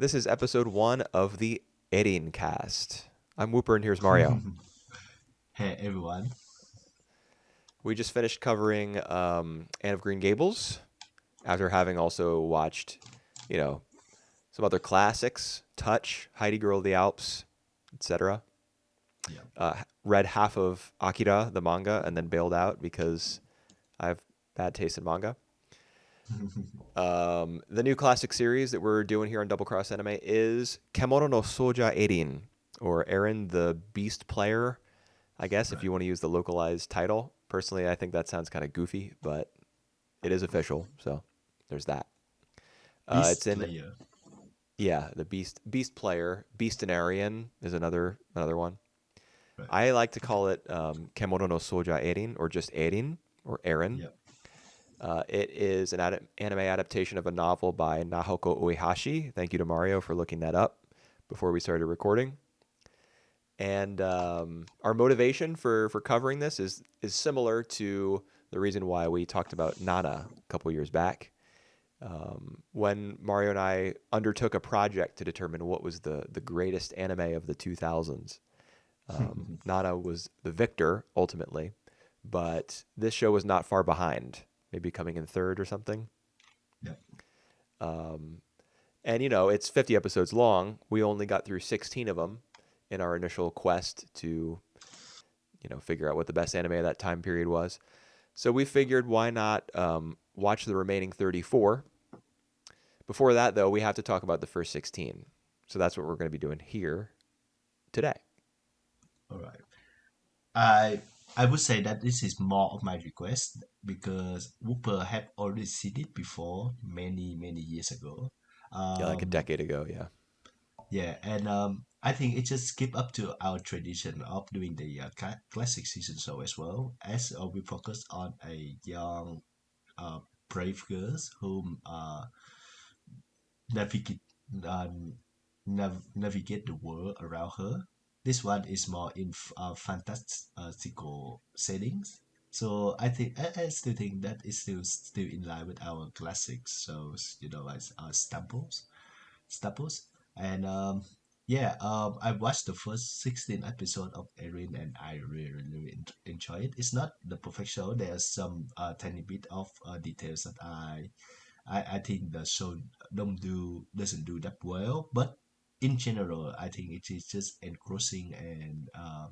This is episode 1 of the Erincast. I'm Whooper and here's Mario. Hey everyone. We just finished covering Anne of Green Gables after having also watched, some other classics, Touch, Heidi Girl of the Alps, etc. Yeah. Read half of Akira, the manga, and then bailed out because I have bad taste in manga. The new classic series that we're doing here on Double Cross Anime is Kemono no Soja Erin, or Eren the Beast Player, I guess, if Right. you want to use the localized title. Personally, I think that sounds kind of goofy, but it is official, so there's that. It's Beast in, player. yeah, the Beast Player. Beastinarian is another one. Right. I like to call it Kemono no Soja Erin, or just Erin, or Eren. Yep. It is an anime adaptation of a novel by Nahoko Uehashi. Thank you to Mario for looking that up before we started recording. And our motivation for covering this is similar to the reason why we talked about Nana a couple years back. When Mario and I undertook a project to determine what was the greatest anime of the 2000s. Nana was the victor, ultimately, but this show was not far behind, maybe coming in third or something. Yep. And, it's 50 episodes long. We only got through 16 of them in our initial quest to, figure out what the best anime of that time period was. So we figured, why not watch the remaining 34? Before that, though, we have to talk about the first 16. So that's what we're going to be doing here today. All right. I would say that this is more of my request because Whooper had already seen it before many years ago. Yeah, like a Um, decade ago, yeah. yeah, and I think it just keep up to our tradition of doing the classic season show as well, as we focus on a young, uh, brave girls whom navigate uh, navigate the world around her. This one is more in fantastical settings. So I think I still think that is still in line with our classics shows, as staples. And yeah, I watched the first 16 episode of Erin and I really enjoy it. It's not the perfect show. There's some tiny bit of details that I think the show doesn't do that well, but in general, I think it is just engrossing and a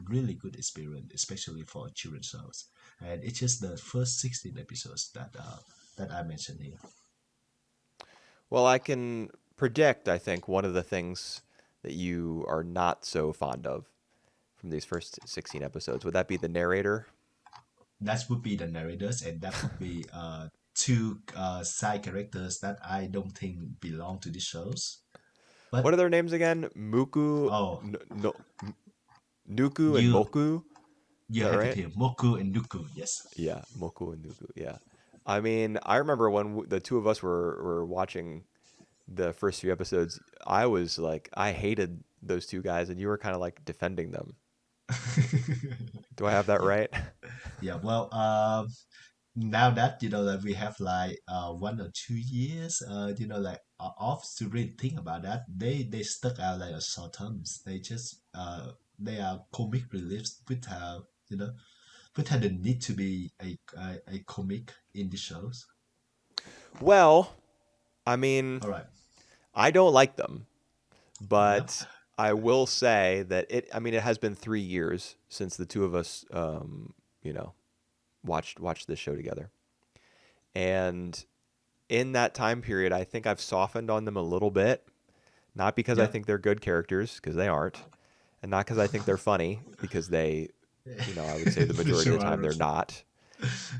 really good experience, especially for children shows. And it's just the first 16 episodes that I mentioned here. Well, I can predict, I think, one of the things that you are not so fond of from these first 16 episodes. Would that be the narrator? That would be the narrators, and that would be two side characters that I don't think belong to the shows. What But are their names again? Muku, oh, no, Nuku, and you Moku? Is you that have it right? here, Moku and Nuku. Yes. Yeah, Moku and Nuku. Yeah. I mean, I remember when the two of us were watching the first few episodes. I was like, I hated those two guys, and you were kind of like defending them. Do I have that Yeah, right? yeah. Well, now that that we have like 1 or 2 years, like off to really think about that, they stuck out like a short terms. They are comic reliefs without without the need to be a comic in the shows. Well, I mean, All right. I don't like them, Yep. but I will say that I mean, it has been 3 years since the two of us, you know, watched this show together, and in that time period, I think I've softened on them a little bit. Not because I Yep. think they're good characters, because they aren't, and not because I think they're funny, because I would say the majority of the time Sure. they're not.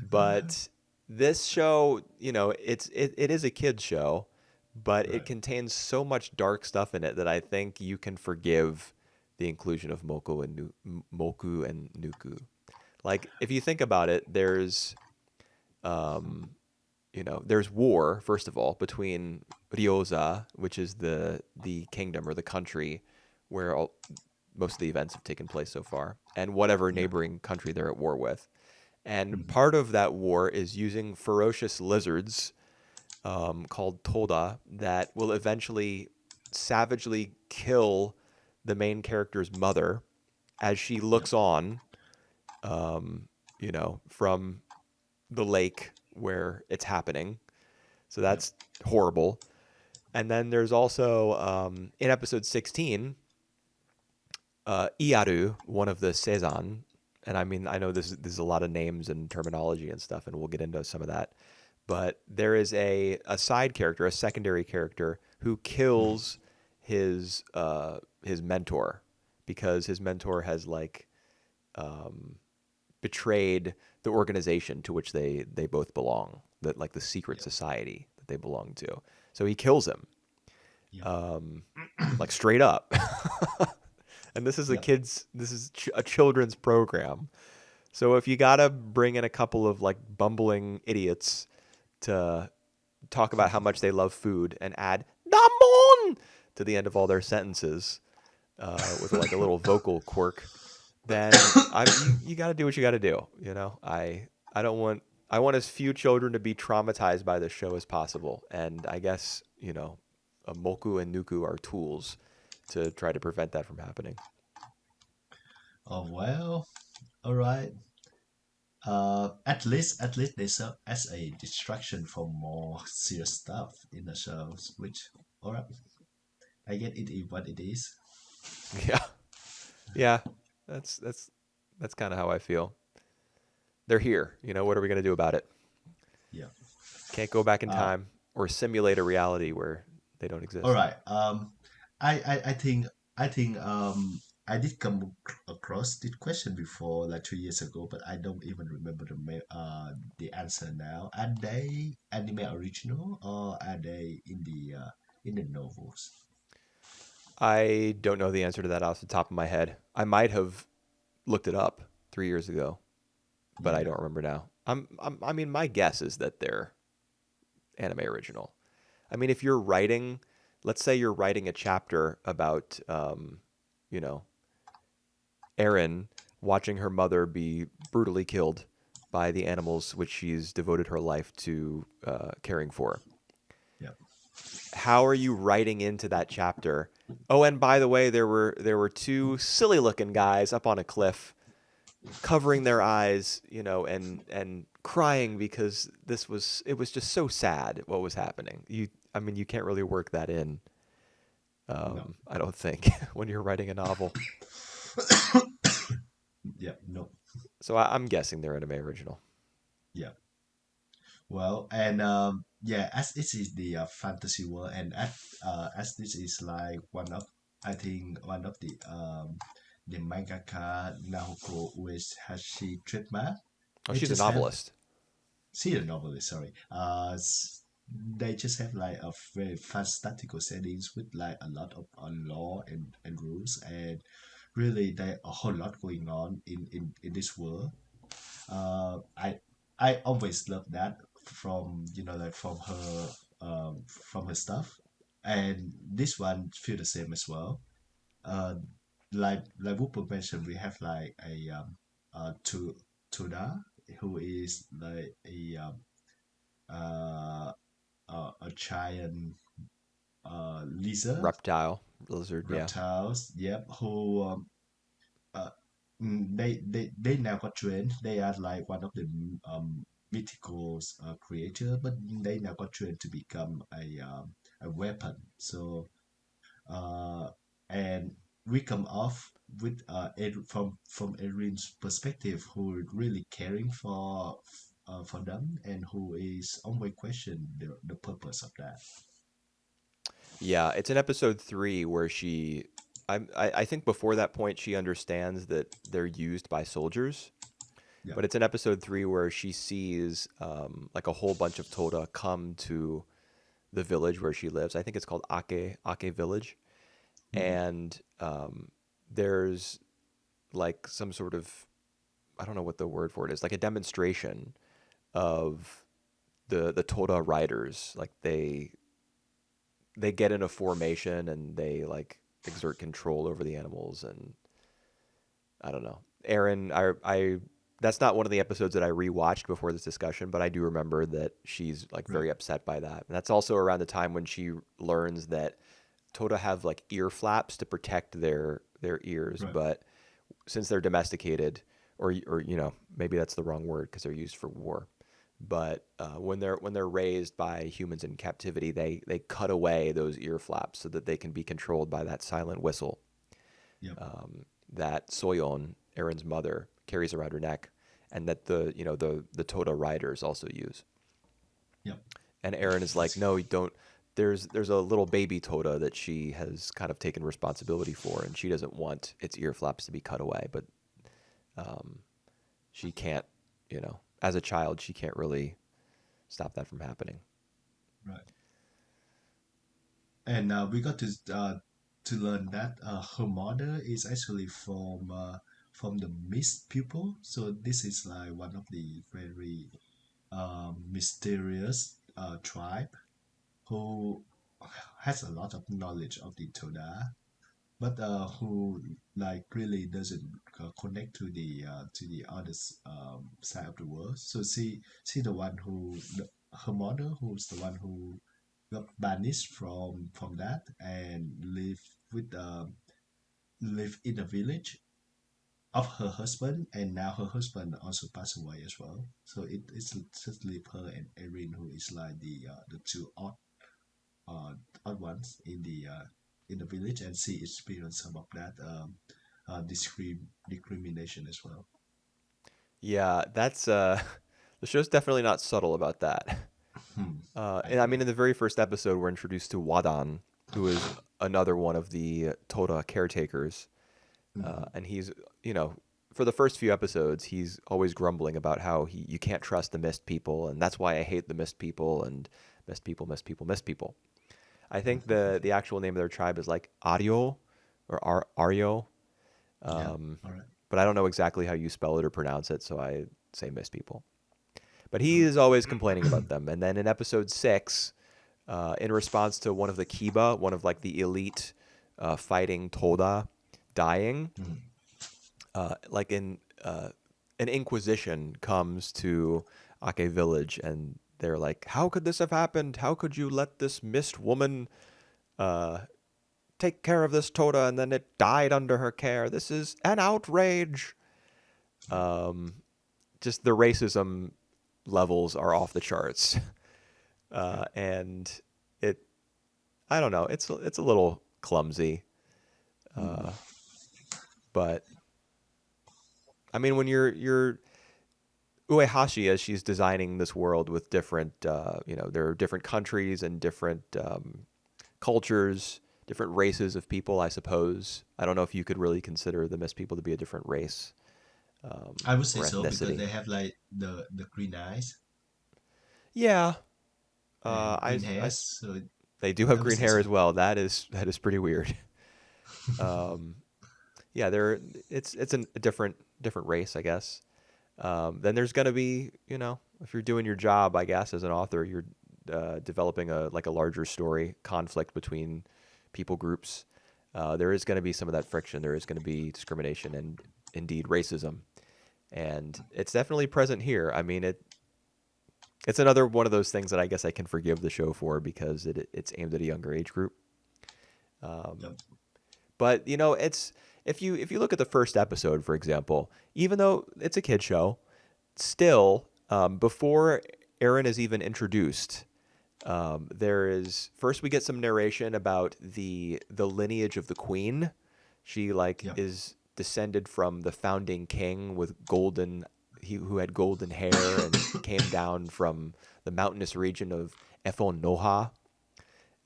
But this show, it is a kid's show, but it Right. contains so much dark stuff in it that I think you can forgive the inclusion of Moku and Nuku. Like, if you think about it, um, there's war, first of all, between Ryoza, which is the kingdom or the country where most of the events have taken place so far, and whatever Yep. neighboring country they're at war with. And Mhm. part of that war is using ferocious lizards called Toda that will eventually savagely kill the main character's mother as she Yep. looks on, from the lake where it's happening. So Yep. that's horrible. And then there's also in episode 16, Iaru, one of the Sezan, and I mean I know this is a lot of names and terminology and stuff, and we'll get into some of that. But there is a side character, a secondary character who Mm. kills his mentor because his mentor has like betrayed the organization to which they both belong, that like the secret Yep. society that they belong to. So he kills him, Yep. like straight up. And Yep. this is a children's program. So if you gotta bring in a couple of like bumbling idiots to talk about how much they love food and add "damon" to the end of all their sentences with like a little vocal quirk, then you got to do what you got to do. I don't want I want as few children to be traumatized by this show as possible, and I guess Moku and Nuku are tools to try to prevent that from happening. Oh well. All right. At least they serve as a distraction from more serious stuff in the shows. Which, all right, I get it is what it is. Yeah, yeah, that's kind of how I feel. They're here. What are we gonna do about it? Yeah. Can't go back in Uh, time or simulate a reality where they don't all exist. right. I think I did come across this question before, like 2 years ago, but I don't even remember the answer now. Are they anime original or are they in the novels? I don't know the answer to that off the top of my head. I might have looked it up 3 years ago, but I Yeah. don't remember now. I mean, my guess is that they're anime original. I mean, if you're writing, let's say you're writing a chapter about, you know, Erin watching her mother be brutally killed by the animals which she's devoted her life to caring for. Yeah. How are you writing into that chapter? Oh, and by the way, there were two silly looking guys up on a cliff covering their eyes, and crying because it was just so sad what was happening. I mean, you can't really work that in. No. I don't think when you're writing a novel. Yeah. No. So I'm guessing they're anime original. Yeah. Well, and yeah, as this is the fantasy world, and as this is like one of, I think one of the mangaka Naoko Uehashi trademark. Oh, They she's a just have novelist. see the novelist, sorry. They just have like a very fantastical settings with like a lot of law and rules, and really there a whole lot going on in this world. I always love that from like from her stuff, and this one feel the same as well. Uh, like Whooper mentioned, we have like a to Tuda, who is like uh a giant lizard Reptile, lizard, yeah. reptiles. Yep, who uh, they now got trained. They are like one of the mythical creature, but they now got trained to become a weapon. So and we come off with from Erin's perspective, who really caring for them, and who is always question the purpose of that. Yeah, it's in episode 3 where I think before that point she understands that they're used by soldiers, Yeah. but it's in episode 3 where she sees like a whole bunch of Toda come to the village where she lives. I think it's called Ake Village, Mhm. and there's like some sort of, I don't know what the word for it is, like a demonstration of the Toda riders. Like they get in a formation and they like exert control over the animals, and I don't know. Aaron, I that's not one of the episodes that I rewatched before this discussion, but I do remember that she's like Right. very upset by that. And that's also around the time when she learns that Toda have like ear flaps to protect their ears, Right. but since they're domesticated, or maybe that's the wrong word because they're used for war. But when they're raised by humans in captivity, they cut away those ear flaps so that they can be controlled by that silent whistle Yep. that Soyeon, Erin's mother, carries around her neck, and that the Toda riders also use. Yep. And Erin is like, no, you don't. There's a little baby Toda that she has kind of taken responsibility for, and she doesn't want its ear flaps to be cut away, but she can't, as a child, she can't really stop that from happening. Right. And we got to learn that her mother is actually from the mist people. So this is like one of the very mysterious tribe who has a lot of knowledge of the Toda, but who like really doesn't connect to the other side of the world. So she the one her mother who's the one who got banished from that and live in a village of her husband, and now her husband also passed away as well. So it's just leave her and Erin, who is like the two uh, odd ones in the village, and she experienced some of that discrimination as well. Yeah, that's the show's definitely not subtle about that. I And I mean, agree. in the very first episode, we're introduced to Wadan, who is another one of the Toda caretakers. Mhm. And he's, you know, for the first few episodes, he's always grumbling about how you can't trust the Mist people, and that's why I hate the Mist people, and Mist people, Mist people, Mist people. I think the actual name of their tribe is like Ario or Ario, Yeah. All right. but I don't know exactly how you spell it or pronounce it, so I say Mist people. But All he right. is always complaining about them. And then in episode 6, in response to one of the Kiba, one of like the elite fighting Toda, dying, Mhm. like in an inquisition comes to Ake village, and they're like, "How could this have happened? How could you let this mist woman uh, take care of this Toda, and then it died under her care? This is an outrage." Right. Just the racism levels are off the charts, Right. and it I don't know, it's a little clumsy, Mm. but I mean when you're Uehashi, as she's designing this world with different, there are different countries and different cultures, different races of people, I suppose. I don't know if you could really consider the Mist people to be a different race I would say or so because ethnicity. they have like the green eyes Yeah, and green I hairs. So they do have I would green say hair so. as well. That is pretty weird. Um, yeah, it's a different race, I guess. Then there's gonna be, if you're doing your job, I guess, as an author, you're developing a larger story, conflict between people groups. There is going to be some of that friction. There is going to be discrimination and indeed racism, and it's definitely present here. I mean, it's another one of those things that I guess I can forgive the show for because it's aimed at a younger age group. Yep. But it's if you look at the first episode, for example, even though it's a kid show, still, before Aaron is even introduced, there is first we get some narration about the lineage of the queen. She like Yep. is descended from the founding king with who had golden hair and came down from the mountainous region of Efon Noha.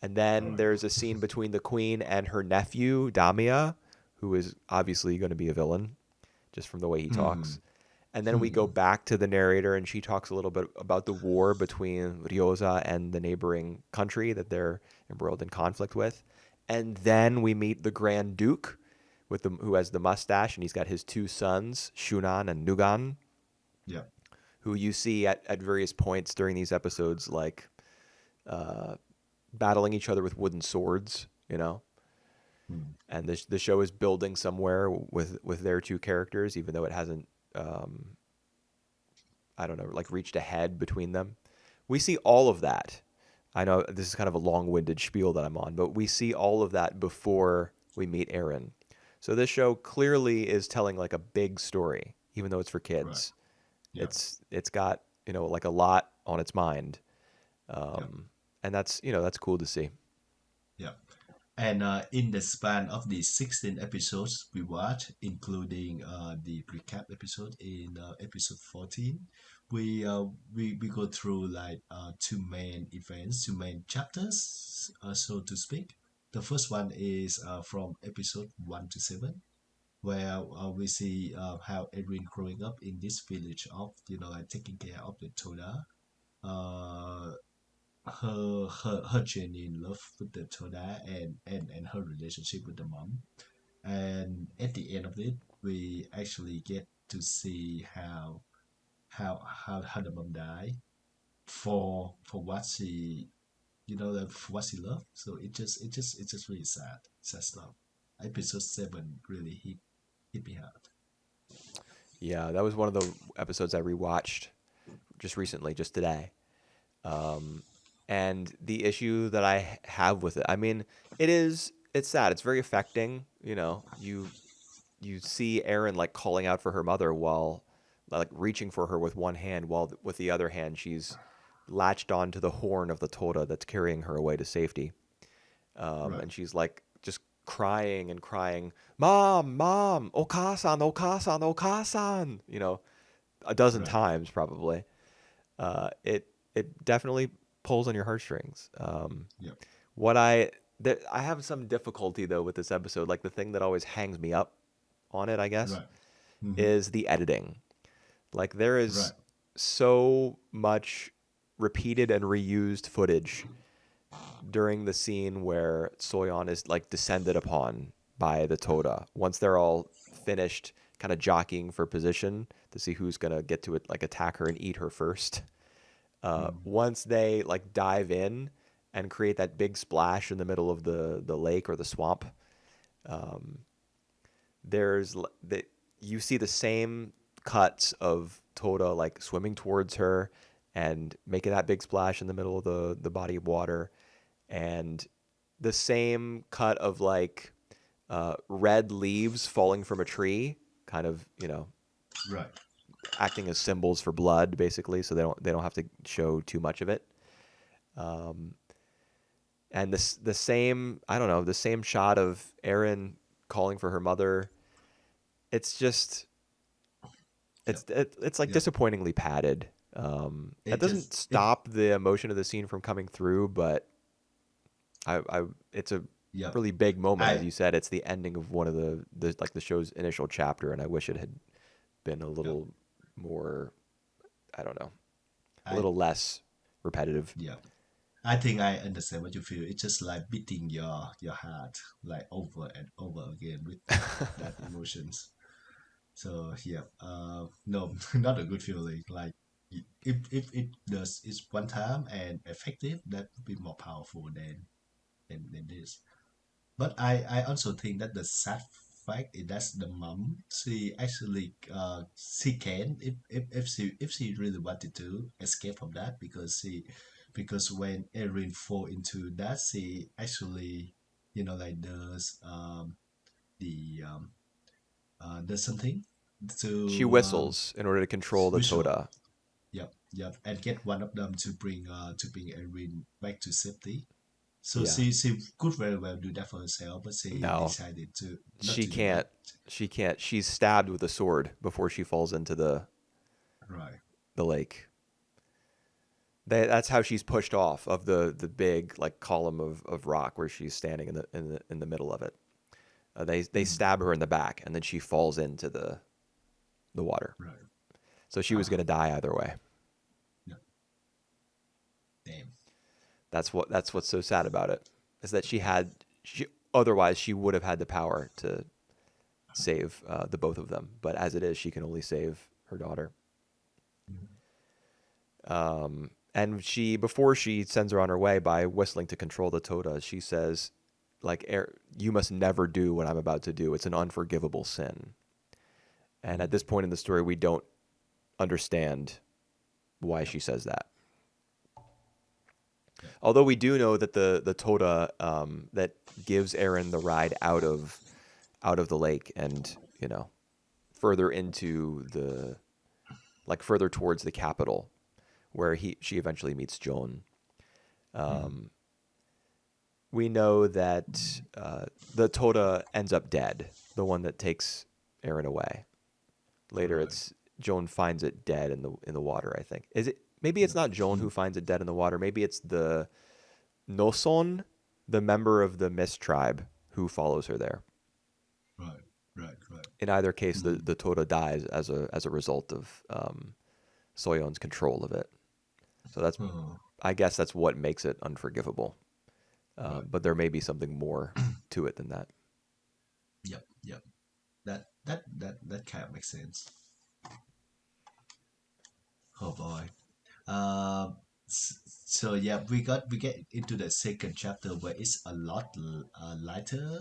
And All then right. there's a scene between the queen and her nephew Damia, who is obviously going to be a villain just from the way he Hmm. talks. And then we go Hmm. back to the narrator, and she talks a little bit about the war between Ryoza and the neighboring country that they're embroiled in conflict with. And then we meet the Grand Duke, who has the mustache, and he's got his two sons, Shunan and Nugan, Yep. who you see at various points during these episodes, like uh, battling each other with wooden swords. Mm. And the show is building somewhere with their two characters, even though it hasn't. I don't know, like reached ahead between them. We see all of that. I know this is kind of a long-winded spiel that I'm on, but we see all of that before we meet Aaron. So this show clearly is telling like a big story, even though it's for Right. kids. Yeah. It's got, like a lot on its mind. Yeah. And that's cool to see. Yeah. And in the span of the 16 episodes we watched, including the recap episode in episode 14, we go through like two main events, two main chapters, so to speak. The first one is from episode 1 to 7, where we see how Erin growing up in this village of, like taking care of the Toda. Uh, her genuine love with the Toda and her relationship with the mom. And at the end of it, we actually get to see how the mom died for what she like for what she loved. So it's just really sad stuff. Episode 7 really hit me hard. Yeah, that was one of the episodes I rewatched just recently, just today. Um, and the issue that I have with it, I mean, it's sad. It's very affecting. You see Erin like calling out for her mother while like reaching for her with one hand, while with the other hand she's latched onto the horn of the Toda that's carrying her away to safety. Right. And she's like just crying and crying, "Mom, mom, Okasan, Okasan, Okasan," a dozen Right. times probably. It definitely pulls on your heartstrings. Yep. What I have some difficulty though with this episode. Like the thing that always hangs me up on it, I guess, Right. Mm-hmm. is the editing. Like there Right. is so much repeated and reused footage during the scene where Soyeon is like descended upon by the Toda. Once they're all finished, kind of jockeying for position to see who's gonna get to it, like attack her and eat her first. Mm. Once they like dive in and create that big splash in the middle of the lake or the swamp, um, there's that you see the same cuts of Toda like swimming towards her and making that big splash in the middle of the body of water, and the same cut of like red leaves falling from a tree, kind of Right. acting as symbols for blood, basically, so they don't have to show too much of it. Um, and the same, I don't know, the same shot of Erin calling for her mother. It's just Yep. it's like Yep. disappointingly padded. That It doesn't just it stop the emotion of the scene from coming through, but it's a Yep. really big moment, as I you said. It's the ending of one of the show's initial chapter, and I wish it had been a Yep. little more, I don't know, a I little less repetitive. Yeah. I think I understand what you feel. It's just like beating your heart like over and over again with that emotions. So yeah, no, not a good feeling. Like if it does it's one time and effective, that would be more powerful than this. But I also think that the sad fact is that the mom, she actually she can, if she really wanted to escape from that, because when Erin fall into that, she actually like the does something She to whistles in order to control the visual. Toda. Yep, yep, and get one of them to bring Erin back to safety. So Yeah. she could very well do that for herself, but she No, decided to not she to do can't. that. She can't. She's stabbed with a sword before she falls into Right. the lake. That's how she's pushed off of the big like column of rock where she's standing in the middle of it. They Mm, stab her in the back, and then she falls into the water. right. So she was Ah, gonna die either way. yeah. Damn. That's what's so sad about it, is that she otherwise she would have had the power to save the both of them, but as it is, she can only save her daughter. Mhm. And before she sends her on her way by whistling to control the Toda, she says, like, "You must never do what I'm about to do. It's an unforgivable sin." And at Mm, this point in the story, we don't understand why Yep. she says that. Yep. Although we do know that the Toda that gives Eren the ride out of the lake and further into the further towards the capital where she eventually meets Joan. Mm. Um, we know that the Toda ends up dead, the one that takes Eren away. Later, Right. it's Joan finds it dead in the water. I think is it. Maybe it's Yep. not Joan who finds it dead in the water. Maybe it's the Noson, the member of the Mist tribe, who follows her there. Right. Right. Right. In either case, Mm. the Toda dies as a result of Soyeon's control of it. So Oh, I guess that's what makes it unforgivable. right. But there may be something more to it than that. Yep. Yep. That kind of makes sense. Oh boy. So yeah, we get into the second chapter where it's a lot lighter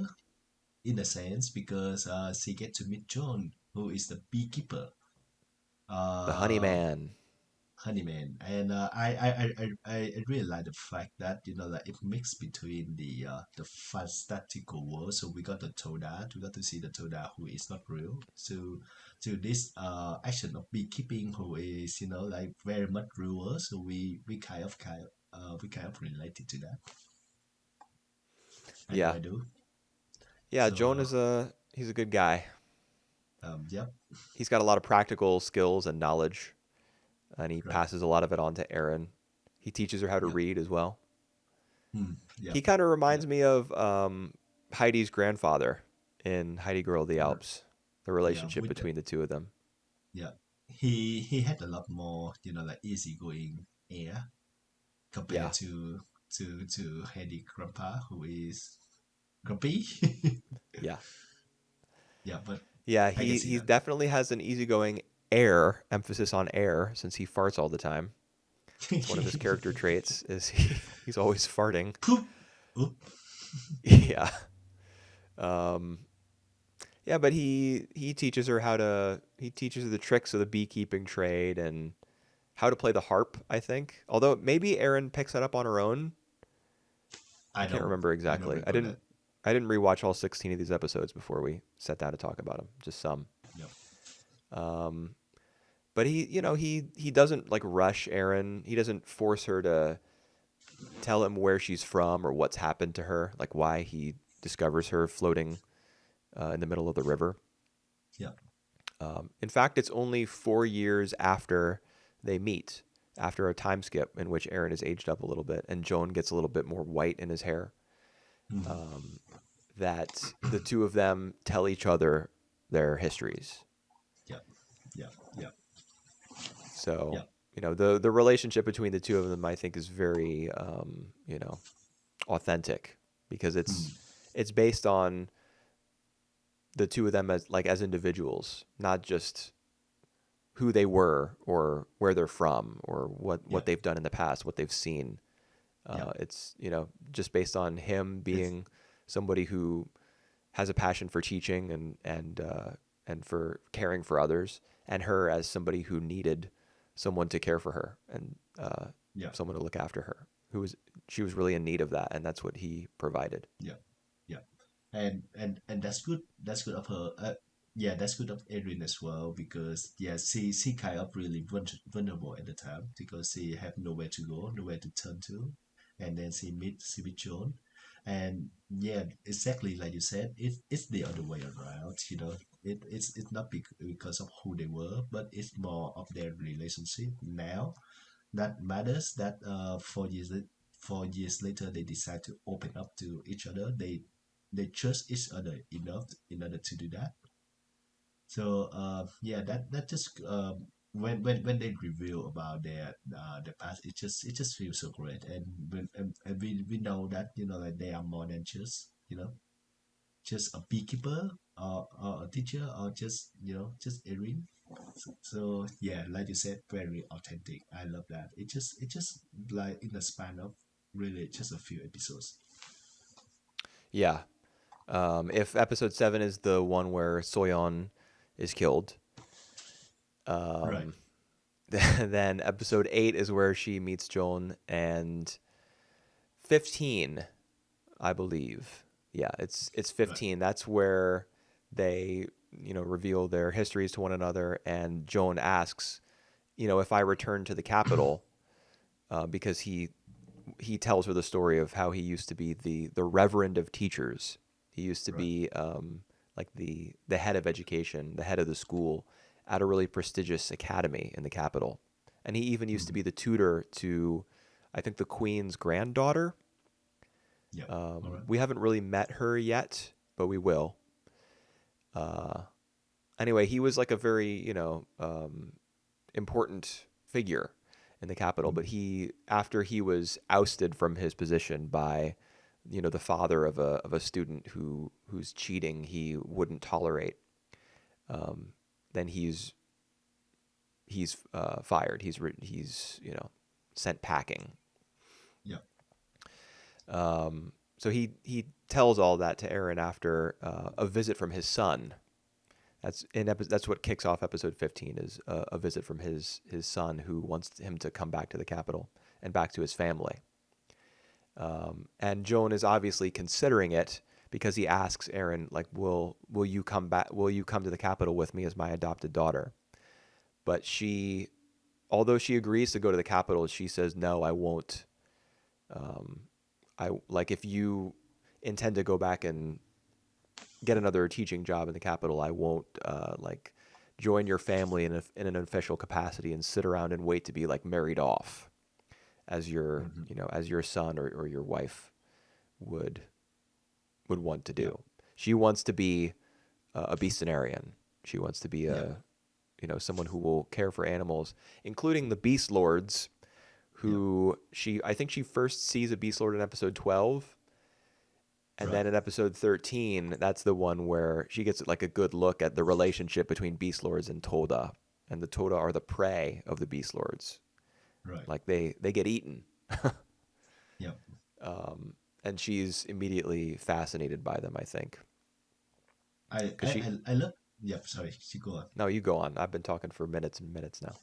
in a sense because she get to meet John, who is the beekeeper. The Honey Uh, Man. Honeyman, and I really like the fact that like it mixed between the fantastical world. So we got the Toda, we got to see the Toda who is not real, to this action of beekeeping who is like very much real. So we kind of related to that. I know Yeah, I do. yeah. Joan So is he's a good guy. yep, He's got a lot of practical skills and knowledge, and he right, passes a lot of it on to Aaron. He teaches her how to yep, read as well. He yep, kind of reminds yep, me of Heidi's grandfather in Heidi Girl of the r- Alps. The yeah, relationship with the, between the two of them. yeah. He had a lot more like easygoing air Yeah, compared to Heady Grandpa, who is grumpy. yeah, Yeah, but yeah. I can see He that. definitely has an easygoing air, emphasis on air, since he farts all the time. It's one of his character traits. Is he's always farting. Poop. Oop. Yeah. Um, yeah, but he teaches her he teaches her the tricks of the beekeeping trade and how to play the harp, I think. Although maybe Erin picks that up on her own. I can't remember I don't exactly. recall that. I didn't rewatch all 16 of these episodes before we sat down to talk about them, just some. Yep. Um, but he doesn't like rush Erin. He doesn't force her to tell him where she's from or what's happened to her, like why he discovers her floating in the middle of the river. Yep. In fact, it's only 4 years after they meet, after a time skip in which Aaron is aged up a little bit and Joan gets a little bit more white in his hair, Mm. that the two of them tell each other their histories. Yep. Yep. Yep. So, Yep. the relationship between the two of them, I think, is very, authentic because Mm. it's based on the two of them as individuals, not just who they were or where they're from or what Yep. they've done in the past, what they've seen. Yep. It's just based on him It's being somebody who has a passion for teaching and for caring for others, and her as somebody who needed someone to care for her and yep. someone to look after her. She was really in need of that, and that's what he provided. Yep. Yep. And that's good. That's good of her. Yeah, that's good of Erin as well because yeah, she kind of really vulnerable at the time because she have nowhere to go, nowhere to turn to, and then she meet John, and yeah, exactly like you said, it's the other way around. It's not because of who they were, but it's more of their relationship now that matters. That 4 years later they decide to open up to each other. They trust each other enough in order to do that. So yeah, that just when they reveal about their past, it just feels so great. And we know that like they are more than just a beekeeper or a teacher or just Erin. So yeah, like you said, very authentic. I love that. It just like in the span of really just a few episodes. Yeah. If episode 7 is the one where Soyeon is killed, Right. um, Then episode 8 is where she meets Joan, and 15, I believe. Yeah, it's Right. 15. That's where they, reveal their histories to one another, and Joan asks, if I return to the capital, because he tells her the story of how he used to be the reverend of teachers. He used to Right. be like the head of education, the head of the school at a really prestigious academy in the capital, and he even used to Mm-hmm. be the tutor to, I think, the queen's granddaughter. Yep. All right. We haven't really met her yet, but we will. Uh, anyway, he was like a very important figure in the capital, but Mm-hmm. he after he was ousted from his position by the father of a student who's cheating he wouldn't tolerate, um, then he's fired. He's sent packing. Yep. So he tells all that to Aaron after a visit from his son. That's what kicks off episode 15 is a visit from his son who wants him to come back to the capital and back to his family. And Joan is obviously considering it because he asks Aaron, like, will you come back? Will you come to the capital with me as my adopted daughter? But although she agrees to go to the capital, she says no, I won't. Um, I like if you intend to go back and get another teaching job in the capital, I won't like join your family in an official capacity and sit around and wait to be like married off as your Mm-hmm. as your son or your wife would want to Yep. do. She wants to be a beastarian. She wants to be Yep. a someone who will care for animals, including the beast lords. Yep. Who I think she first sees a beast lord in episode 12, and Right. then in episode 13, that's the one where she gets like a good look at the relationship between beast lords and Toda, and the Toda are the prey of the beast lords. Right. Like they get eaten. Yep. And she's immediately fascinated by them, I think. I Because I she, I, I love. Yep. Sorry. You go on. no, you go on. I've been talking for minutes and minutes now.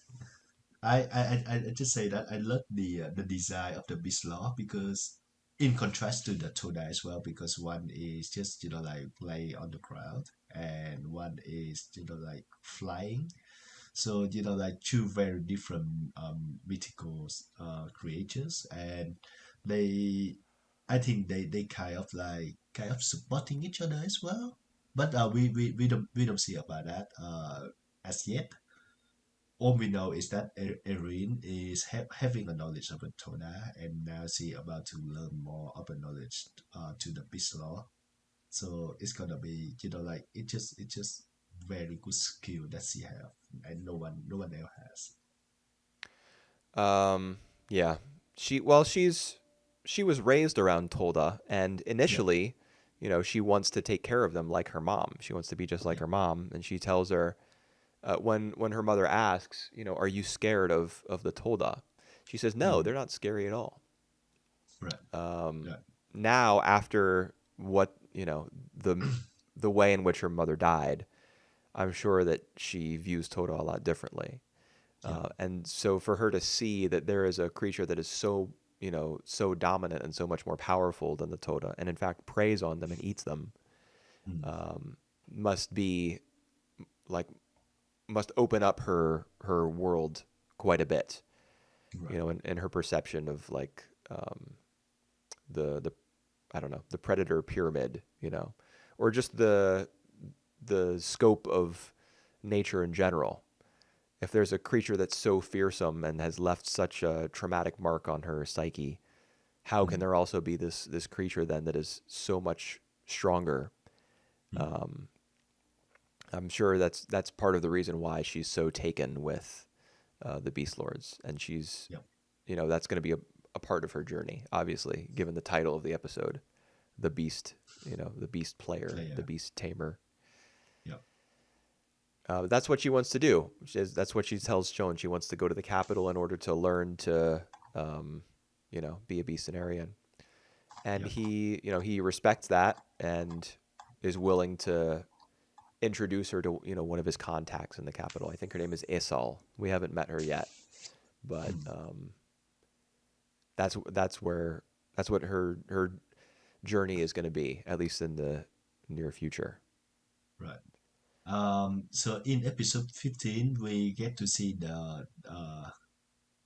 I just say that I love the design of the beast law because in contrast to the Toda as well, because one is just like lay on the ground and one is like flying. So like two very different mythical creatures, and they I think they kind of supporting each other as well. But we don't see about that as yet. All we know is that Erin is having a knowledge of the Torah, and now she about to learn more of the knowledge to the Beast Law. So it's gonna be like it just very good skill that she have, and no one else has. Um, yeah. She was raised around Tolda, and Yep. initially, she wants to take care of them like her mom. She wants to be just like Yep. her mom, and she tells her when her mother asks, are you scared of the Tolda? She says, no, Mm. they're not scary at all. Right. Um, Right. now after what the way in which her mother died, I'm sure that she views Toda a lot differently. Yep. And so for her to see that there is a creature that is so dominant and so much more powerful than the Toda, and in fact preys on them and eats them, Mm. um, must be like must open up her world quite a bit, Right. in her perception of like the I don't know, the predator pyramid, or just the scope of nature in general. If there's a creature that's so fearsome and has left such a traumatic mark on her psyche, how can Mm. there also be this creature then that is so much stronger? Mm. Um, I'm sure that's part of the reason why she's so taken with the Beast Lords, and she's, Yep. that's going to be a part of her journey, obviously, given the title of the episode, the Beast, the Beast Player, the Player. Beast Tamer. Yep. That's what she wants to do. That's what she tells Joan. She wants to go to the capital in order to learn to, um, be a Beastarian. And Yep. he respects that and is willing to introduce her to one of his contacts in the capital. I think her name is Esal. We haven't met her yet, but Mm, that's what her journey is going to be, at least in the near future. right. So in episode 15, we get to see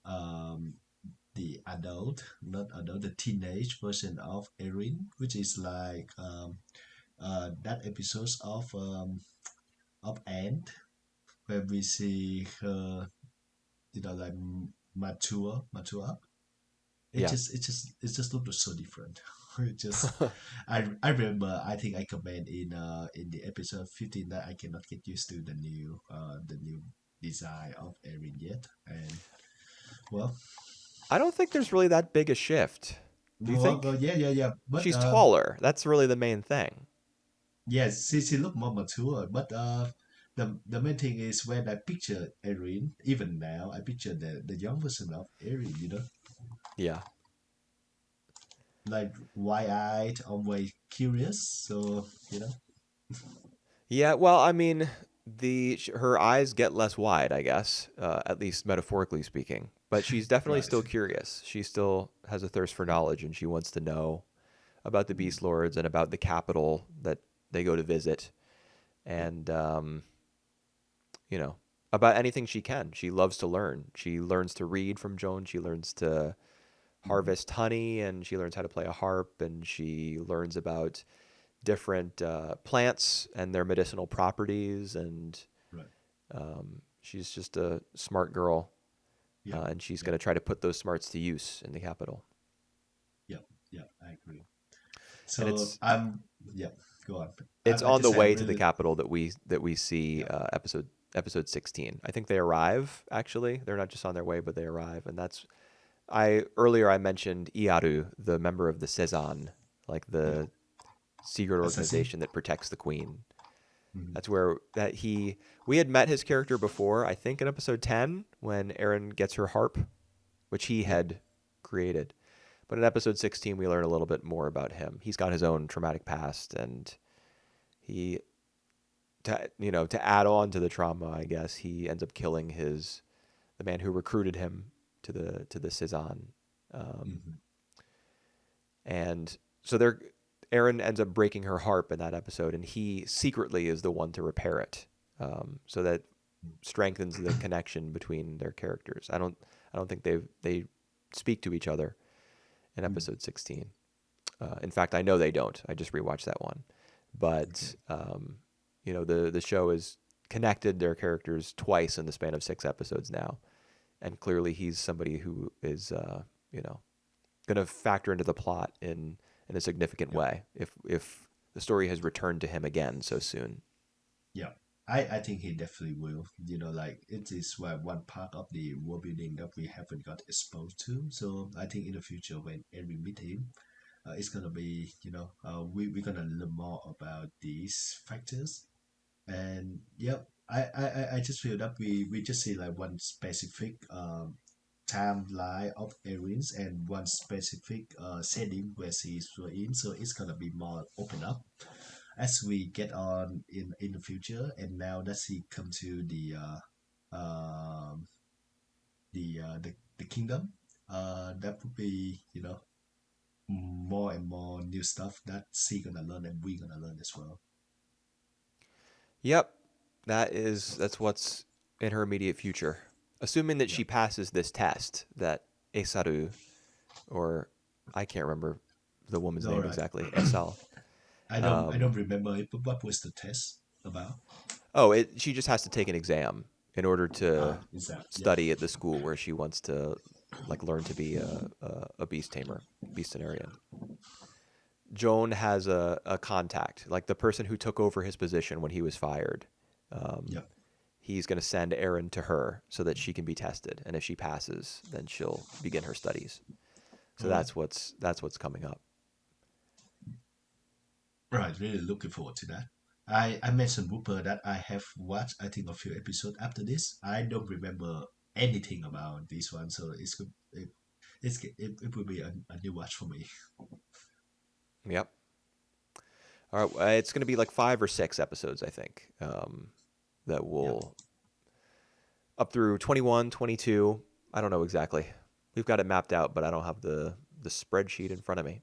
um, the adult, not adult, the teenage version of Erin, which is like that episodes of Ant, where we see her, like mature. Yeah. It just looks so different. It just I remember, I think I comment in the episode 15 that I cannot get used to the new design of Erin yet. And well, I don't think there's really that big a shift. Do you think? yeah. But She's taller. That's really the main thing. yes, she looked more mature. But the main thing is when I picture Erin, even now I picture the young version of Erin. Yeah. Like wide-eyed, always curious. So Yeah, well, I mean, the her eyes get less wide, I guess, at least metaphorically speaking. But she's definitely right. still curious. She still has a thirst for knowledge, and she wants to know about the Mm, Beast Lords and about the capital that they go to visit, yeah. and you know, about anything she can. She loves to learn. She learns to read from Joan. She learns to Mm-hmm. harvest honey, and she learns how to play a harp, and she learns about different plants and their medicinal properties, and Right. she's just a smart girl, Yeah. and she's Yeah. going to try to put those smarts to use in the capital. Yeah. Yeah. I agree. And So I'm yeah. Go on. it's I on the just say I'm way to the really capital that we see yeah. episode 16. I think they arrive actually. They're not just on their way, but they arrive, and that's I earlier I mentioned Iaru, the member of the Cezanne, like Yeah. the secret Assassin. organization that protects the queen. Mm-hmm. That's where that we had met his character before, I think in episode 10 when Erin gets her harp, which he Yeah. had created. But in episode 16 we learn a little bit more about him. He's got his own traumatic past, and he to add on to the trauma, I guess, he ends up killing the man who recruited him to the Cezanne. Um, Mm-hmm. and so Erin ends up breaking her harp in that episode, and he secretly is the one to repair it. So that strengthens the connection between their characters. I don't think they speak to each other in Mm. episode 16. In fact, I know they don't. I just rewatched that one, Okay. but the show is connected their characters twice in the span of 6 episodes now, and clearly he's somebody who is you know going to factor into the plot in a significant Yeah. way if the story has returned to him again so soon. Yeah. I think he definitely will. Like it is one part of the world building that we haven't got exposed to. So I think in the future when we meet him, it's gonna be we're gonna learn more about these factors. And yep, I just feel that we just see like one specific timeline of Erin's and one specific setting where she's in. So it's gonna be more open up as we get on in the future. And now that she come to um the kingdom, that would be more and more new stuff that she gonna learn and we gonna learn as well. Yep, that's what's in her immediate future. Assuming that Yeah. she passes this test that Esaru, or I can't remember the woman's All name right. exactly, Esal. I Um, don't remember it, but what was the test about? she just has to take an exam in order to Is that yeah. study at the school where she wants to like learn to be a beast tamer, beastarian. Joan has a contact, like the person who took over his position when he was fired. Um, Yeah. he's going to send Erin to her so that she can be tested, and if she passes, then she'll begin her studies. So All right. that's what's coming up. Right, really looking forward to that. I mentioned Whooper that I have watched, I think, a few episodes after this. I don't remember anything about this one, so it will be a new watch for me. Yep. All right, it's going to be like 5 or 6 episodes, I think, that Yep. will up through 21, 22. I don't know exactly. We've got it mapped out, but I don't have the spreadsheet in front of me.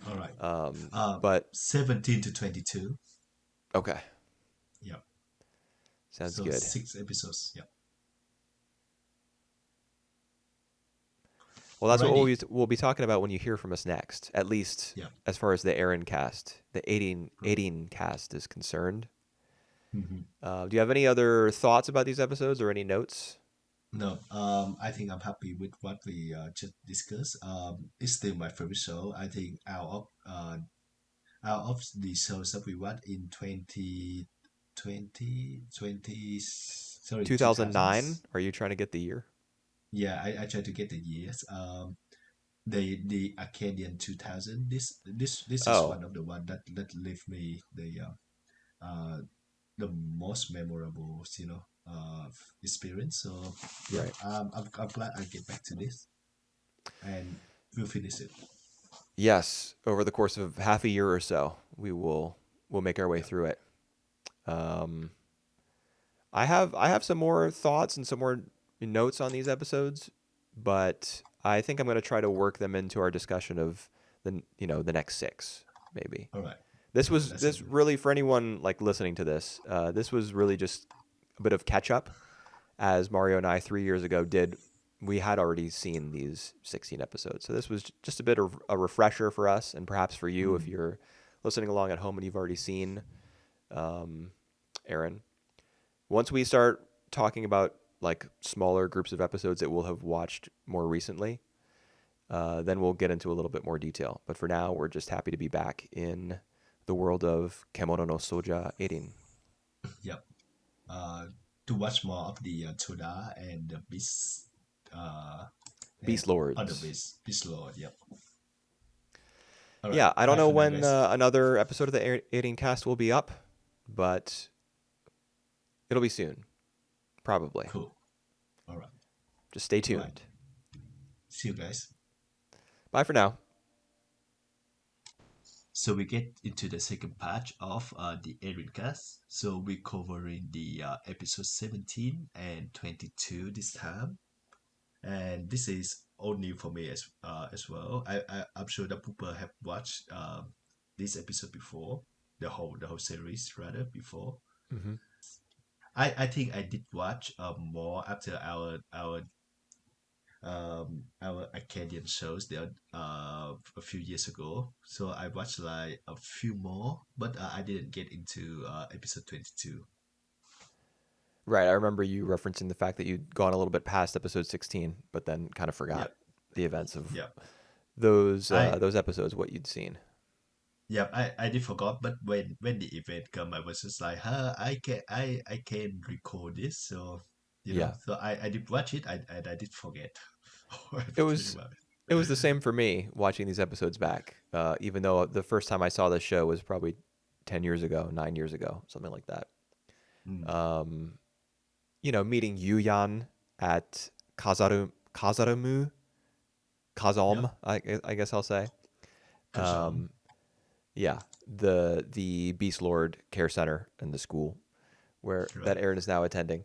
All right. Um, Uh, but 17 to 22. okay, Yep. sounds So good. 6 episodes. Yep. Well, that's what Alrighty. we'll be talking about when you hear from us next, at least Yep. as far as the Erincast, the 18 cast is concerned. Mhm. Do you have any other thoughts about these episodes or any notes? No, I think I'm happy with what we just discussed. It's still my favorite show. I think out of the shows that we watched in 2020, sorry, 2009? 2000s. Are you trying to get the year? Yeah, I try to get the years. The Arcadian 2000. This is Oh, one of the one that left me uh the most memorable experience. So yeah, right. I'm glad I get back to this and we'll finish it. Yes, over the course of half a year or so, we'll make our way Yeah. through it. Um, I have some more thoughts and some more notes on these episodes, but I think I'm going to try to work them into our discussion of the next 6 maybe. All right. This was That's a this good. really for anyone like listening to this. This was really just a bit of catch up, as Mario and I 3 years ago did. We had already seen these 16 episodes, so this was just a bit of a refresher for us, and perhaps for you if Mm, you're listening along at home and you've already seen um, Aaron. Once we start talking about like smaller groups of episodes that we'll have watched more recently, then we'll get into a little bit more detail. But for now, we're just happy to be back in the world of Kemono no Soja Erin. yep. Uh, to watch more of the Toda and the Beast, uh, and Beast other Lords. Beast Lord. Yep. All right. Yeah, I don't Bye know for now, when guys. another episode of the Erin cast will be up, but it'll be soon, probably. Cool. All right. Just stay All right. tuned. See you guys. Bye for now. So we get into the second part of the Erincast. So we're covering the episode 17 and 22 this time, and this is all new for me as well. I'm sure that people have watched this episode before, the whole series rather before. Hmm. I think I did watch more after our Acadian shows there a few years ago. So I watched like a few more, but I didn't get into episode 22. Right, I remember you referencing the fact that you'd gone a little bit past episode 16, but then kind of forgot Yep, the events of yep. I those episodes, what you'd seen. yep, I did forgot, but when the event come, I was just like, huh, I can recall this, so Yeah, so I did watch it, I did forget it everything was about it was the same for me watching these episodes back. Even though the first time I saw this show was probably 10 years ago, 9 years ago, something like that. it. Mm, Um, meeting Yuyan at Kazarumu Kazalm, yep, I guess I'll say. Kazam. Um, yeah, the Beast Lord Care Center in the school where that Right. Aaron is now attending.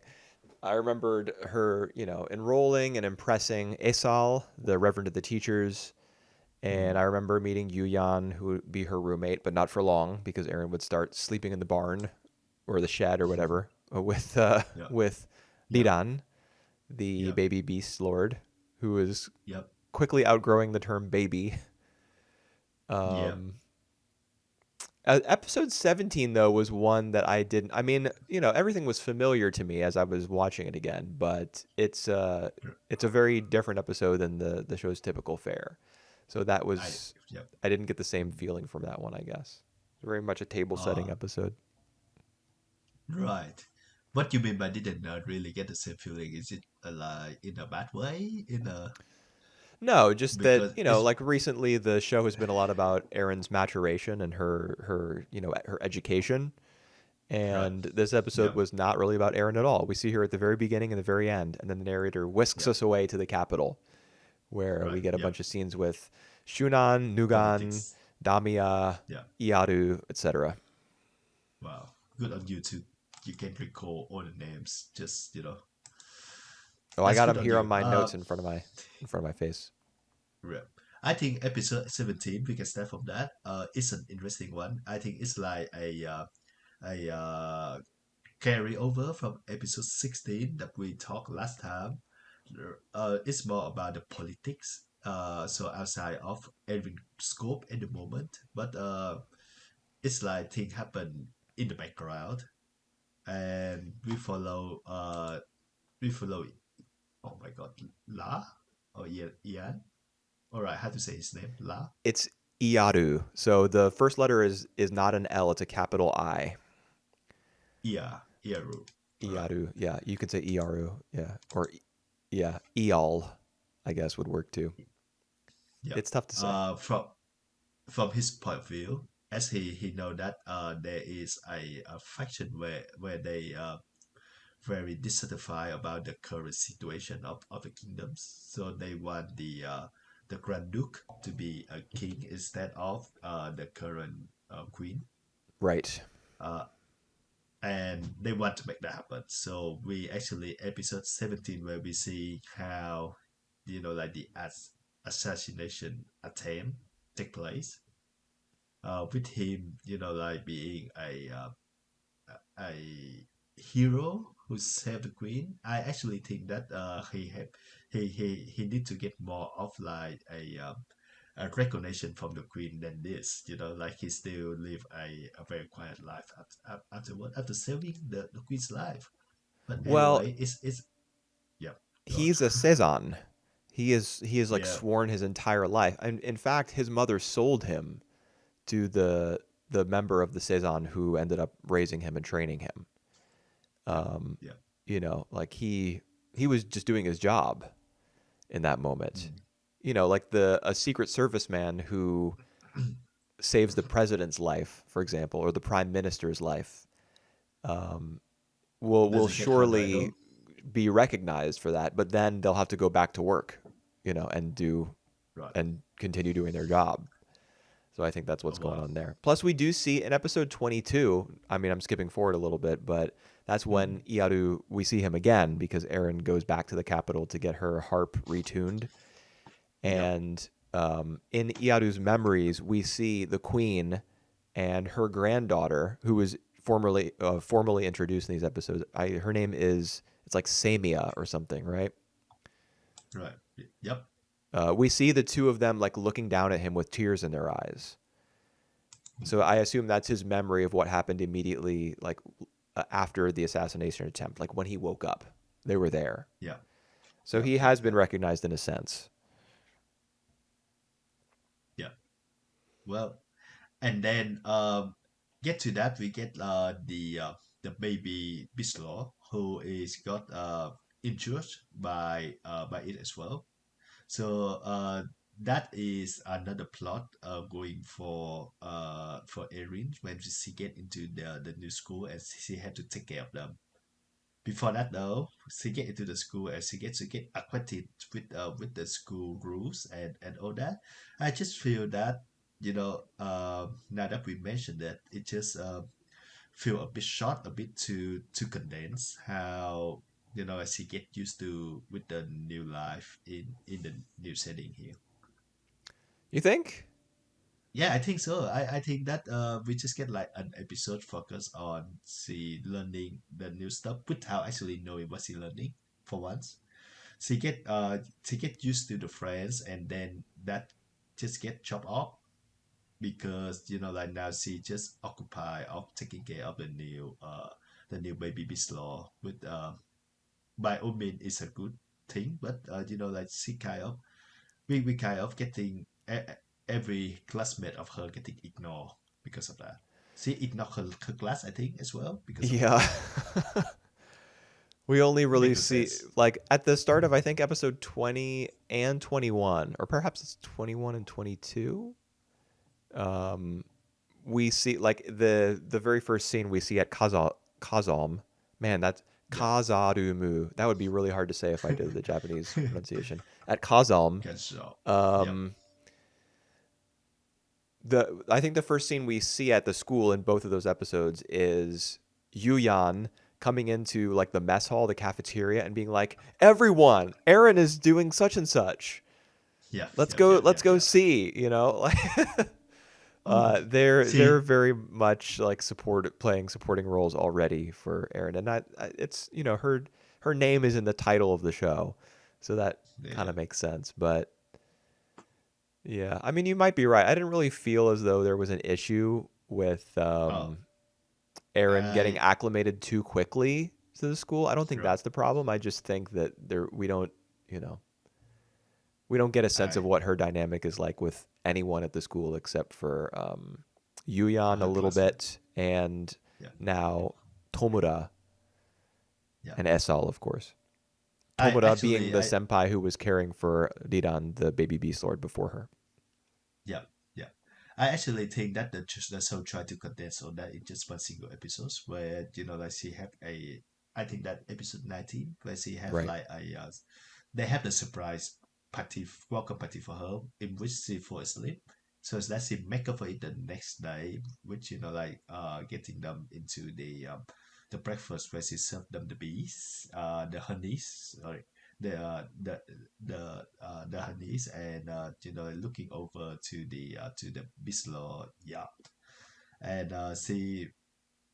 I remembered her, enrolling and impressing Esal, the Reverend of the Teachers, and Mm, I remember meeting Yuyan, who would be her roommate, but not for long because Aaron would start sleeping in the barn or the shed or whatever with yeah, with yeah, Liran, the yep, baby beast lord, who is yep, quickly outgrowing the term baby. yep. Um, Episode 17 though was one that I didn't. I mean, everything was familiar to me as I was watching it again, but it's a very different episode than the show's typical fare. So that was Yep. I didn't get the same feeling from that one, I guess. Very much a table setting Uh, episode. right. What you mean by did not really get the same feeling? Is it like in a bad way? In a No, just that, because it's like recently the show has been a lot about Erin's maturation and her education. right. And this episode Yep. was not really about Erin at all. We see her at the very beginning and the very end, and then the narrator whisks Yep. us away to the capital, where we Right. get a Yep. bunch of scenes with Shunan, Nugan, Politics. Damiya, Yeah. Iaru, etc. Wow. Good on you too. You can recall all the names. Just Oh, I that's got good them on here on you. my notes in front of my face. Yeah. I think episode 17 we can start from that. It's an interesting one. I think it's like a carry over from episode 16 that we talked last time. It's more about the politics. So outside of every scope at the moment, but it's like things happen in the background, and we follow. Oh my God, La or Ian. All right, how to say his name? La. It's Iaru. So the first letter is not an L, it's a capital I. Iaru. All right. Iaru. Yeah, you could say Iaru. Yeah. Or yeah, Eal, I guess would work too. Yep. It's tough to say. From his point of view, as he know that there is a faction where they very dissatisfied about the current situation of the kingdoms, so they want the Grand Duke to be a king instead of the current queen. Right. Uh, and they want to make that happen. So we actually episode 17 where we see how like the assassination attempt take place, with him like being a hero who saved the queen. I actually think that he need to get more of like a recognition from the queen than this. Like he still live a very quiet life afterward, after saving the queen's life. But Well, anyway, it's yeah. Go on. he's a Cezanne. He is like Yeah, sworn his entire life. And in fact, his mother sold him to the member of the Cezanne who ended up raising him and training him. yeah, Um, yeah. like he was just doing his job in that moment. Mm. Like the a secret service man who saves the president's life, for example, or the prime minister's life, um, will Doesn't get hard right surely though. be recognized for that. But then they'll have to go back to work, Right. and continue doing their job. So I think that's Oh, what's going wow. on there. Plus, we do see in episode 22. I mean, I'm skipping forward a little bit, but that's Mm. when Iaru we see him again because Erin goes back to the capital to get her harp retuned. Yep. And in Iaru's memories, we see the queen and her granddaughter, who was formally introduced in these episodes. Her name is it's like Samia or something, right? Right. Yep. We see the two of them like looking down at him with tears in their eyes. So I assume that's his memory of what happened immediately, like after the assassination attempt, like when he woke up, they were there. Yep. So Yep. he Yep. has been Yep. recognized in a sense. Yep. Well, and then get to that we get the baby Bislaw who is got injured by it as well. So that is another plot going for Erin when she get into the new school and she had to take care of them. Before that, though, she get into the school and she gets to get acquainted with the school rules and all that. I just feel that now that we mentioned that, it just feel a bit short, a bit too condensed. How as she get used to with the new life in the new setting here. You think? Yeah, I think so. I think that we just get like an episode focused on she learning the new stuff without actually knowing what she learning for once. She get used to the friends, and then that just get chopped off because like now she just occupied of taking care of the new baby Bislaw, with by all means it's a good thing, but like she kind of we kind of getting every classmate of her getting ignored because of that. She ignored her class, I think, as well because of that. Yeah. We only Make really no see sense. like at the start of I think episode 20 and 21, or perhaps it's 21 and 22. Um, we see like the very first scene we see at Kazalm. Man, that's Yeah. Kazarumu. That would be really hard to say if I did the Japanese pronunciation. At Kazalm, Good job. Yep. um, I think the first scene we see at the school in both of those episodes is Yuyan coming into like the mess hall, the cafeteria, and being like, "Everyone, Aaron is doing such and such. Yeah, Let's yeah, go. yeah, Let's yeah, go yeah. see." Like they're See, very much like playing supporting roles already for Aaron, and it's her name is in the title of the show, so that kind yeah. of makes sense. But yeah, I mean, you might be right. I didn't really feel as though there was an issue with Oh, Aaron getting I acclimated too quickly to the school. I don't think right. that's the problem. I just think that we don't, you know, we don't get a sense of I what her dynamic is like with anyone at the school except for Yuyan a her little classmate. bit, and Yeah, now Tomura yeah. and Esal, of course. I Tomura being actually, the I senpai who was caring for Riran, the baby beast lord, before her. yeah, yeah. I actually think that the show tried to condense all that in just one single episode, where like she have a. I think that episode 19, where she have Right. like they have the surprise party, welcome party for her, in which she fall asleep. So that she make up for it the next day, which getting them into the breakfast where she served them the bees, the honeys, sorry, the the honeys, and looking over to the Bislo yacht, and she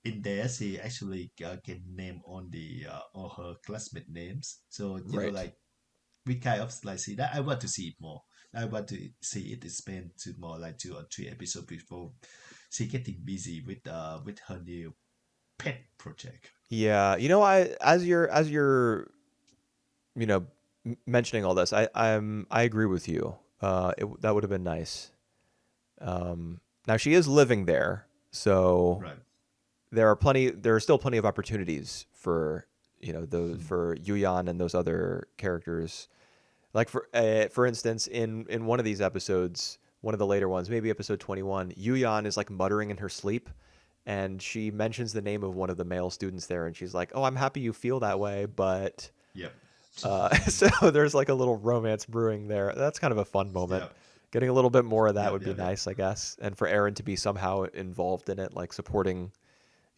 in there she actually can name on the all her classmate names. So Right. we kind of like see that. I want to see it more. I want to see it spend to more like 2 or 3 episodes before she getting busy with her new pet project. Yeah, I as you're mentioning all this, I agree with you. That would have been nice. Now she is living there, so Right. there are still plenty of opportunities for those Hmm. for Yuyan and those other characters. Like for instance, in one of these episodes, one of the later ones, maybe episode 21, Yuyan is like muttering in her sleep, and she mentions the name of one of the male students there, and she's like, "Oh, I'm happy you feel that way, but." Yep. So there's like a little romance brewing there. That's kind of a fun moment. Yep. Getting a little bit more of that Yep. would be Yep. Yep. nice, I guess. And for Aaron to be somehow involved in it, like supporting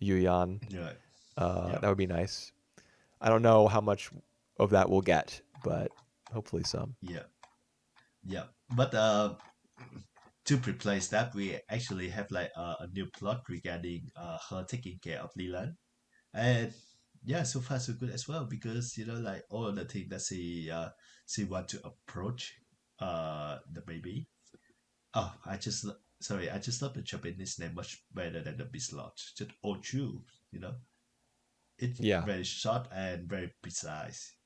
Yuyan, Right. that Yep. would be nice. I don't know how much of that we'll get, but hopefully some. Yep. Yep. But to replace that, we actually have like a new plot regarding her taking care of Leland. And yeah, so far so good as well, because like all the things that she want to approach the baby. Oh, sorry, I just love the Japanese name much better than the Bislot. Just Ochu, you know. It's Yeah, very short and very precise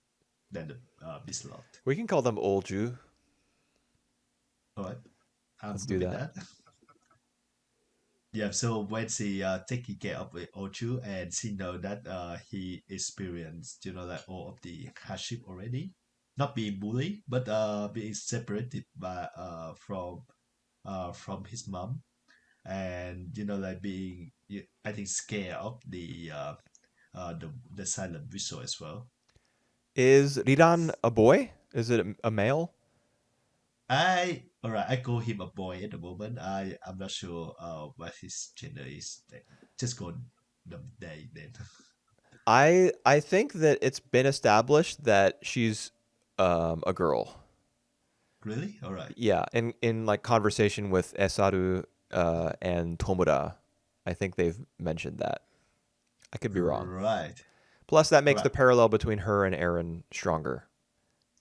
than the Bislot. we can call them Olju. All right, I'm Let's do good with that. that. Yeah, so when she taking care of Ochu, and she know that he experienced like all of the hardship already, not being bullied, but being separated by from his mom, and like being I think scared of the silent whistle as well. Is Riran a boy? Is it a male? All right, I call him a boy at the moment. I'm not sure what his gender is. Just go they then. I think that it's been established that she's a girl. Really? All right. Yeah, in like conversation with Esaru and Tomura, I think they've mentioned that. I could be wrong. Right. Plus, that All makes right. the parallel between her and Aaron stronger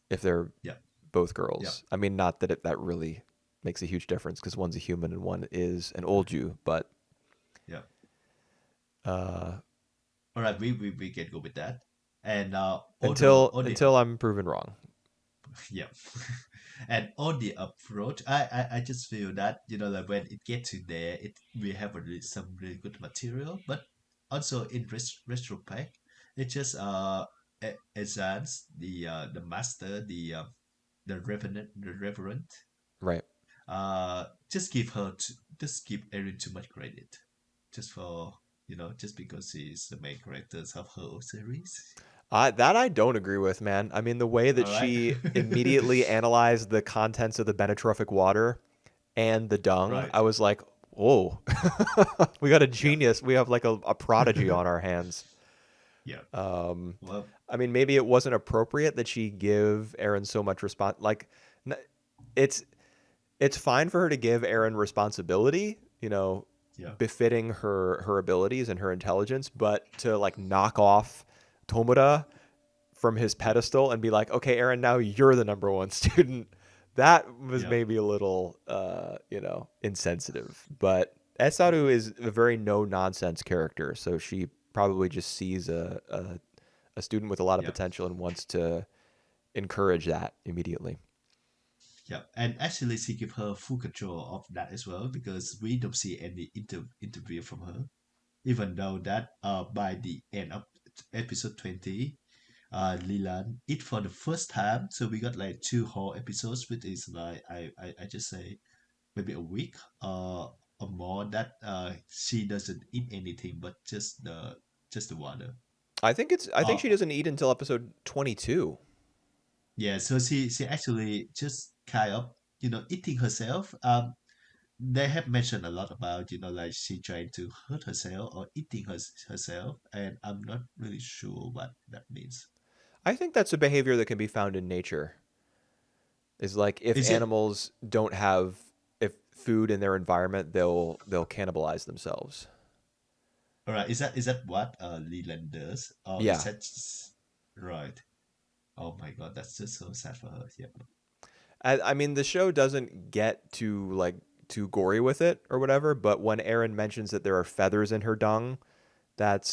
if they're Yep. both Yep. girls. I mean, not that that really makes a huge difference because one's a human and one is an old Jew, but Yep. uh, All right. We can go with that. And until all the until I'm proven wrong. yeah, and on the approach, I just feel that like when it gets to there, it we have some really good material, but also in retrospect, it just exams the master, the reverend, Right. just give her just give Erin too much credit, just for just because she's the main characters of her own series. That I don't agree with, man. I mean, the way that All right. she immediately analyzed the contents of the benotrophic water and the dung, I Right. was like, whoa, we got a Yeah. genius. We have like a prodigy on our hands. Yeah. Um, Well, I mean, maybe it wasn't appropriate that she give Aaron so much like, n- it's it's fine for her to give Aaron responsibility, yeah. befitting her abilities and her intelligence, but to like knock off Tomura from his Yeah. pedestal and be like, okay, Aaron, now you're the number one student. That was Yeah. maybe a little, insensitive. But Esaru is a very no nonsense character, so she probably just sees a student with a lot of Yeah. potential and wants to encourage that immediately. Yeah. And actually, she give her full control of that as well because we don't see any interview from her. Even though that by the end of episode 20, Leland it for the first time. So we got like two whole episodes, which is like I just say maybe a week or more that she doesn't eat anything but just the water. I think Uh, she doesn't eat until episode 22. yeah, so she actually just kind of eating herself. They have mentioned a lot about like she trying to hurt herself or eating herself, and I'm not really sure what that means. I think that's a behavior that can be found in nature. Is like if Is it animals don't have if food in their environment, they'll cannibalize themselves. all right? Is that what Leland does, or is Yeah. that right? Oh my God, that's just so sad for her. Yeah, I mean, the show doesn't get too like too gory with it or whatever, but when Erin mentions that there are feathers in her dung,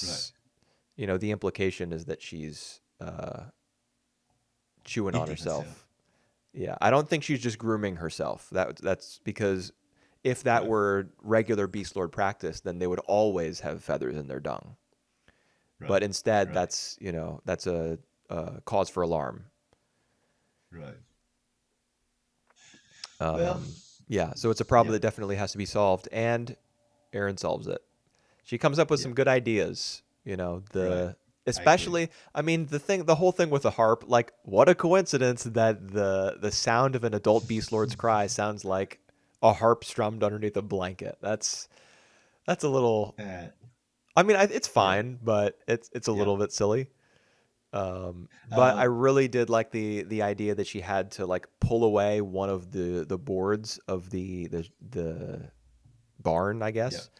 right. that's the implication is that she's chewing on Eating herself. herself. Yeah, I don't think she's just grooming herself. That's because if that Right, were regular Beast Lord practice, then they would always have feathers in their dung. right, But instead, right, that's a cause for alarm. right. Well, Um, yeah, so it's a problem yeah, that definitely has to be solved, and Erin solves it. She comes up with yeah, some good ideas. right. The I agree. especially, I mean, the whole thing with the harp. Like, what a coincidence that the sound of an adult beast lord's cry sounds like a harp strummed underneath a blanket. That's a little. Uh, I mean, it's yeah, fine, but it's a yeah. little bit silly. But I Uh, really did like the idea that she had to like pull away one of the boards of the barn, I yeah, guess,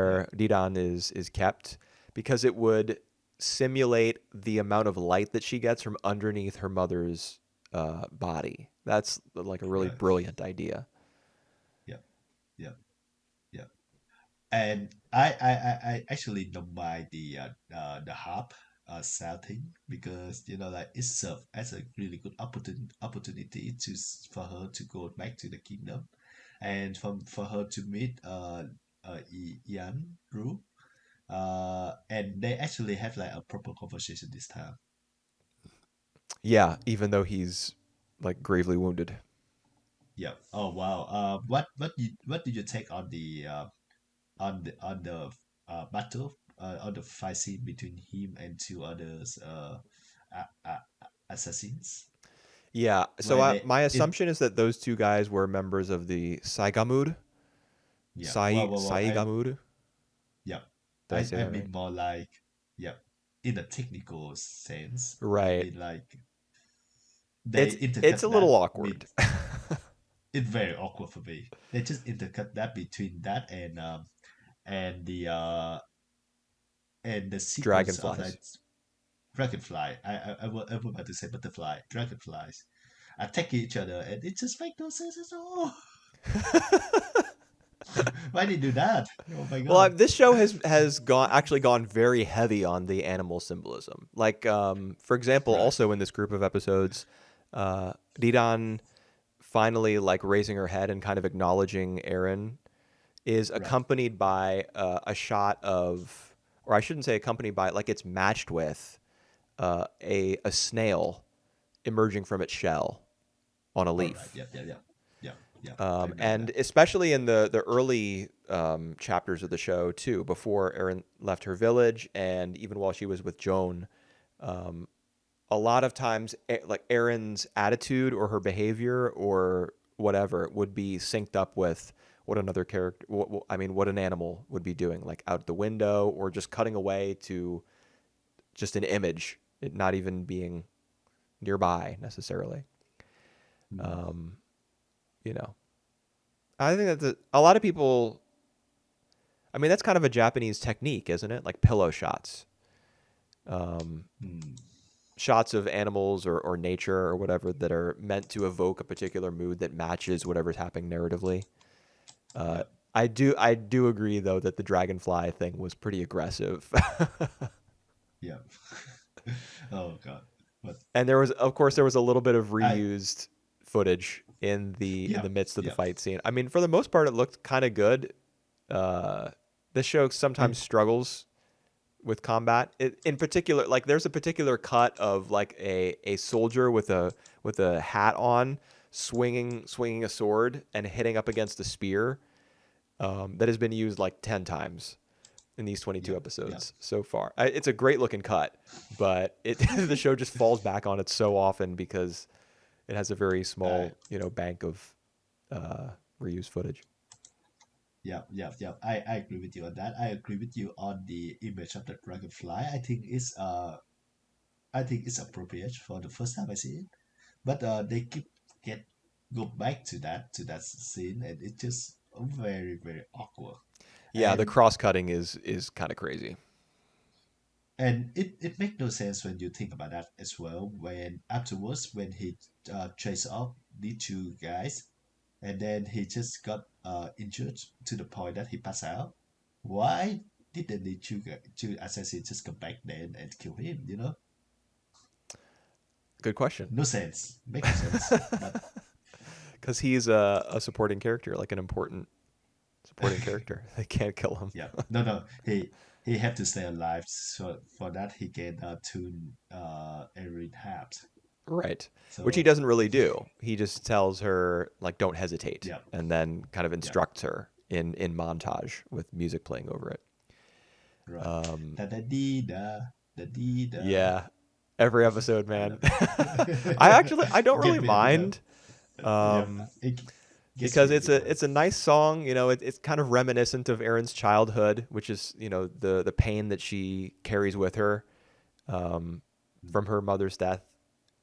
yeah, where Didan is kept, because it would simulate the amount of light that she gets from underneath her mother's body. That's like a really right. brilliant idea. Yeah, yeah, yeah. And I actually don't mind the harp sounding because like it served as a really good opportunity for her to go back to the kingdom and for her to meet Ian Ru and they actually have like a proper conversation this time. Yeah, even though he's like gravely wounded. Yeah. Oh wow. What did you take on the battle on the fight scene between him and two others assassins Yeah, so where they my it assumption is that those two guys were members of the Saigamud. yeah well I Saigamud. yeah Did I say I that right? mean more like yeah in a technical sense I Right. mean like they It's a intercut that little with awkward. it's very awkward for me. They just intercut that between that and the sequence of like Dragonflies. dragonfly. I was about to say butterfly. Dragonflies attack each other, and it just makes no sense at all. Why did you do that? Oh my Well, god! this show has gone very heavy on the animal symbolism. Like, for example, Right, also in this group of episodes, Didan finally like raising her head and kind of acknowledging Aaron is right. accompanied by a shot of, or I shouldn't say accompanied by, like it's matched with a snail emerging from its shell on a All right. leaf. Yep. Yep. Yep. Yep. Yep. I remember And that. especially in the early chapters of the show too, before Erin left her village, and even while she was with Joan, a lot of times like Erin's attitude or her behavior or whatever would be synced up with what another character, I mean, what an animal would be doing, like out the window or just cutting away to just an image, it not even being nearby necessarily. Mm. Um, you know, I think that a lot of people, I mean, that's kind of a Japanese technique, isn't it? Like pillow shots. Um, Mm. Shots of animals or nature or whatever that are meant to evoke a particular mood that matches whatever's happening narratively. Uh, Yeah. I do agree though that the dragonfly thing was pretty aggressive, Yeah. Oh God. But and there was a little bit of I. reused footage in Yeah. the midst of the Yeah. fight scene. I mean, for the most part, it looked kind of good. This show And sometimes struggles with combat. In particular, like there's a particular cut of like a soldier with a hat on, swinging a sword and hitting up against a spear, that has been used like 10 times in these 22 yeah. Yeah. episodes so far. It's a great looking cut, but it the show just falls back on it so often because it has a very I. small, bank of uh, reused footage. Yeah. Yeah. Yeah. I agree with you on that. I agree with you on the image of the dragonfly. I think it's appropriate for the first time I see it. But they keep get go back to that scene, and it's just very very awkward. Yeah, the And cross cutting is kind of crazy. it makes no sense when you think about that as well. When afterwards, when he chased off the two guys, and then he just got injured to the point that he passed out. Why didn't the two assassins just come back then and kill him? You know, Good question. no sense. Make no sense. But Because he's a supporting character, like an important supporting character. They can't kill him. yeah, no, no, he had to stay alive. So for that, he can tune Erin Habs. Right. Which he So doesn't really do. He just tells her like don't hesitate yeah, and then kind of yeah, instructs her in montage with music playing over it. right. Um Da da dee da da dee da. yeah. Every episode, I man. love it. I don't really Get me every time. mind Yeah, um it gets because me every time. it's a nice song, it's kind of reminiscent of Erin's childhood, which is, the pain that she carries with her um Mm. from her mother's death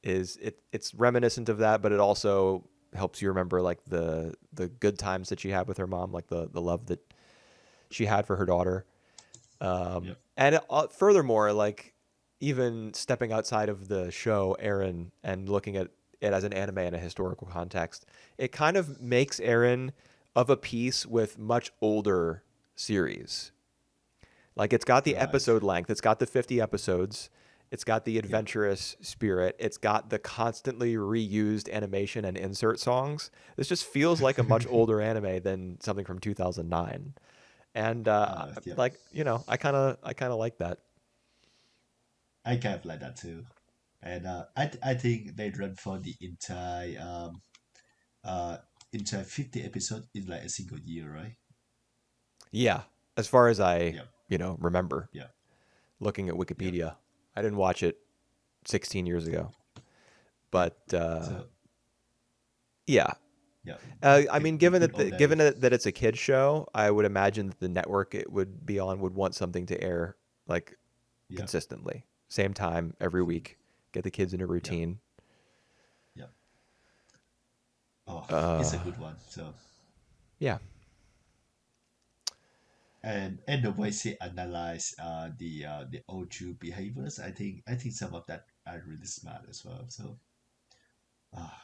it's reminiscent of that, but it also helps you remember like the good times that she had with her mom, like the love that she had for her daughter. Yep. And furthermore, like even stepping outside of the show, Erin, and looking at it as an anime in a historical context, it kind of makes Erin of a piece with much older series. Like it's got the Right. episode length, it's got the 50 episodes, it's got the Yep. adventurous spirit, it's got the constantly reused animation and insert songs. This just feels like a much older anime than something from 2009. And Yep. like, I kind of like that. I kind of like that too. And I think they run for the uh entire 50 episode in like a single year, right? Yeah, as far as I, Yep. remember Yep. looking at Yep. Wikipedia. I didn't watch it 16 years ago, but So yeah. yeah, I mean, the given good that old given days. that it's a kids show, I would imagine that the network it would be on would want something to air like Yeah. consistently, same time every week, get the kids in a Yeah. routine. Yeah. Oh, it's a Uh, good one. So yeah, and the way she analyze the old Jew behaviors, I think some of that are really smart as well. So ah,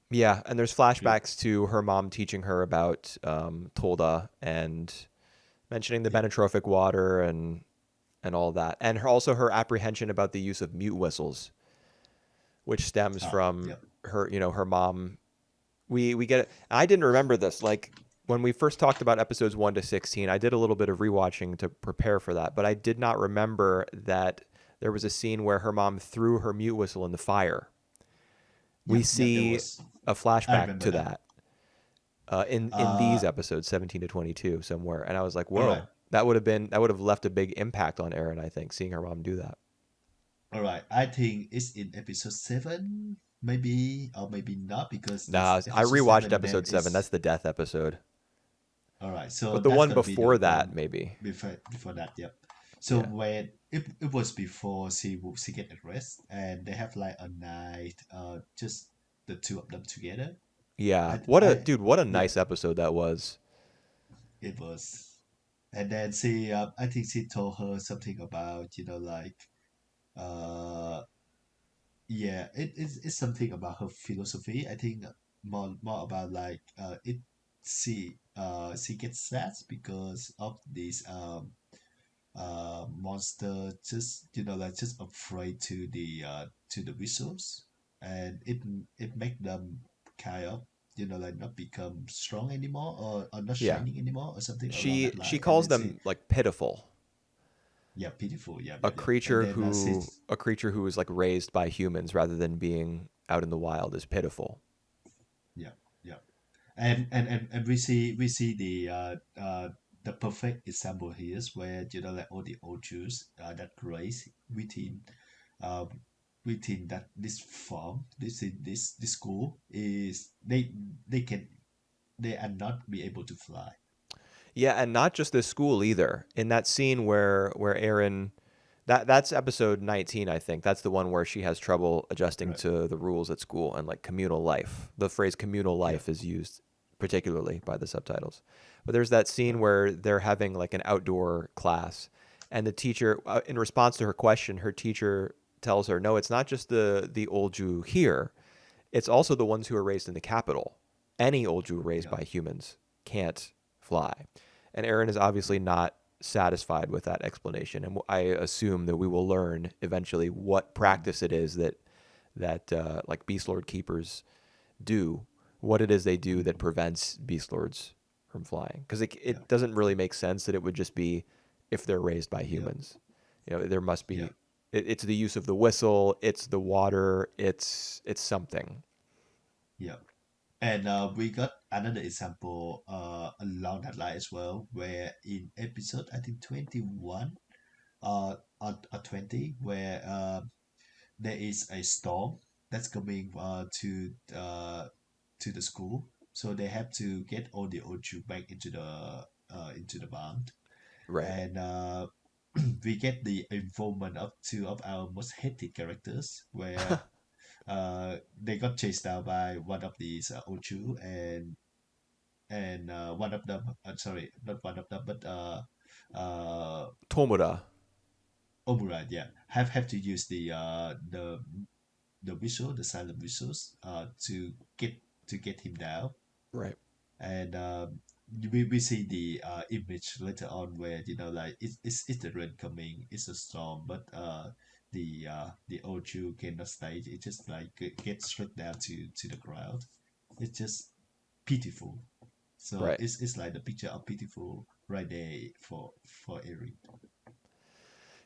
yeah, and there's great. flashbacks to her mom teaching her about Tolda and mentioning the Yeah. benotrophic water and all that, and also her apprehension about the use of mute whistles, which stems Ah, from yeah. her, her mom. We get it. I didn't remember this. Like when we first talked about episodes 1 to 16, I did a little bit of rewatching to prepare for that, but I did not remember that there was a scene where her mom threw her mute whistle in the fire. We Yeah. Yeah. There see was. a I flashback remember to that. that in Uh, these episodes 17 to 22 somewhere, and I was like, all right. whoa, that would have left a big impact on Erin. I think seeing her mom do that. All right. I think it's in episode 7. maybe or maybe not because this Nah, I episode rewatched 7 then episode 7. That's is the death episode. all right. So But the that's one gonna be the before one that, maybe. before that. Yep. So Yeah. when it was before she get arrested and they have like a night, just the two of them together. Yeah. I What a I dude, what a yeah, nice episode that was. it was. And then I think she told her something about like uh yeah, it's something about her philosophy. I think more about like she gets sad because of this monster just like just afraid to the visuals, and it make them kind of like not become strong anymore, or not Yeah. shining anymore or something along She that she line, and calls then she them like pitiful. yeah, pitiful, yeah, A yeah, yeah, and creature then who she's a creature who is like raised by humans rather than being out in the wild is pitiful. yeah, yeah. And we see the perfect example here is where like all the old Jews that race um within that this farm this school is they are not be able to fly. Yeah, and not just this school either. In that scene where Aaron that's episode 19, I think. That's the one where she has trouble adjusting Right. to the rules at school and like communal life. The phrase communal Yeah. life is used particularly by the subtitles. But there's that scene Right. where they're having like an outdoor class and the teacher in response to her question, her teacher tells her, "No, it's not just the old Jew here. It's also the ones who are raised in the capital. Any old Jew raised Yeah. by humans can't fly." And Aaron is obviously not satisfied with that explanation, and I assume that we will learn eventually what Mm. practice it is that like Beast Lord keepers do, what it is they do that Mm. prevents Beast Lords from flying. Because Yeah. it doesn't really make sense that it would just be if they're raised by Yeah. humans. There must Yeah. be. It's the use of the whistle. It's the water. It's something. Yeah. And we got another example along that line as well, where in episode I think 21 or 20, where there is a storm that's coming to the school, so they have to get all the Oju back into the barn, Right. and we get the involvement of two of our most hated characters, where they got chased down by one of these Oju, and one of them, sorry, not one of them, but uh, Tomura. Omura, yeah, have to use the visual, the silent visuals, to get him down, Right. and we see the image later on where like it's the rain coming, it's a storm, but the Oju cannot stay. It just like gets straight down to the ground. It's just pitiful. So Right. it's like the picture of pitiful right there for Eric.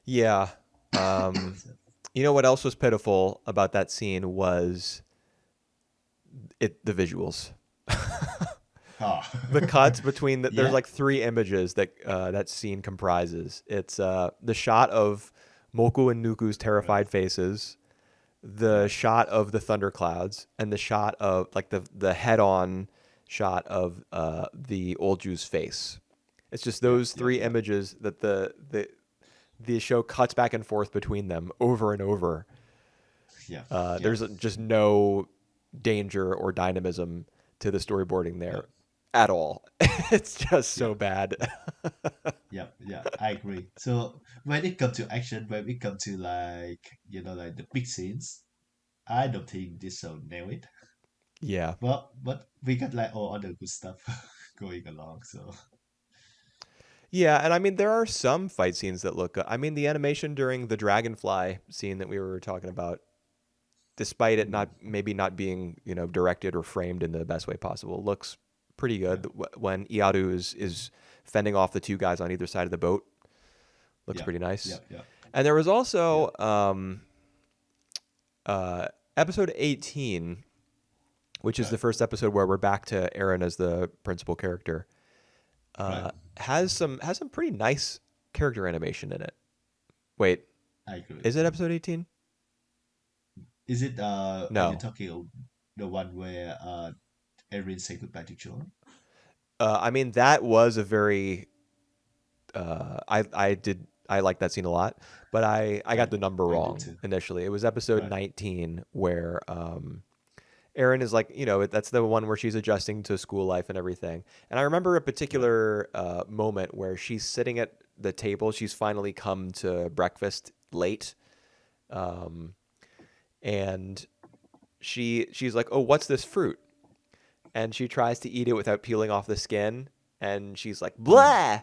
Yeah. Um, So, you know what else was pitiful about that scene was the visuals. oh, The cuts between there's yeah, like three images that that scene comprises. It's the shot of Moku and Nuku's right, terrified faces, the right, shot of the thunderclouds, and the shot of like the head-on shot of the old Jew's face. It's just yeah, those yeah, three yeah, images that the show cuts back and forth between them over and over. yeah, yeah, There's just no danger or dynamism to the storyboarding yeah, there at all. It's just yeah. so bad. Yeah, yeah, I agree. So when it comes to action, when it comes to like like the big scenes, I don't think this show nail it. Yeah. But we got like all other good stuff going along. So Yeah, and I mean there are some fight scenes that look good. I mean the animation during the dragonfly scene that we were talking about, despite it mm, not maybe not being, directed or framed in the best way possible, looks pretty yeah, good. When Iaru is fending off the two guys on either side of the boat, looks yeah, pretty yeah, nice. yeah, And there was yeah, also uh, episode 18, which is right, the first episode where we're back to Aaron as the principal character. right. Has some pretty nice character animation in it. Wait, I agree. is it episode 18? Is it are you No. talking of the one where Erin say goodbye to John? I mean, that was a very I like that scene a lot, but I got the number I do wrong too. initially. It was episode Right. 19 where Erin is like, that's the one where she's adjusting to school life and everything. And I remember a Right. particular moment where she's sitting at the table. She's finally come to breakfast late, um, and she's like, "Oh, what's this fruit?" And she tries to eat it without peeling off the skin, and she's like, Mm. "Blah!"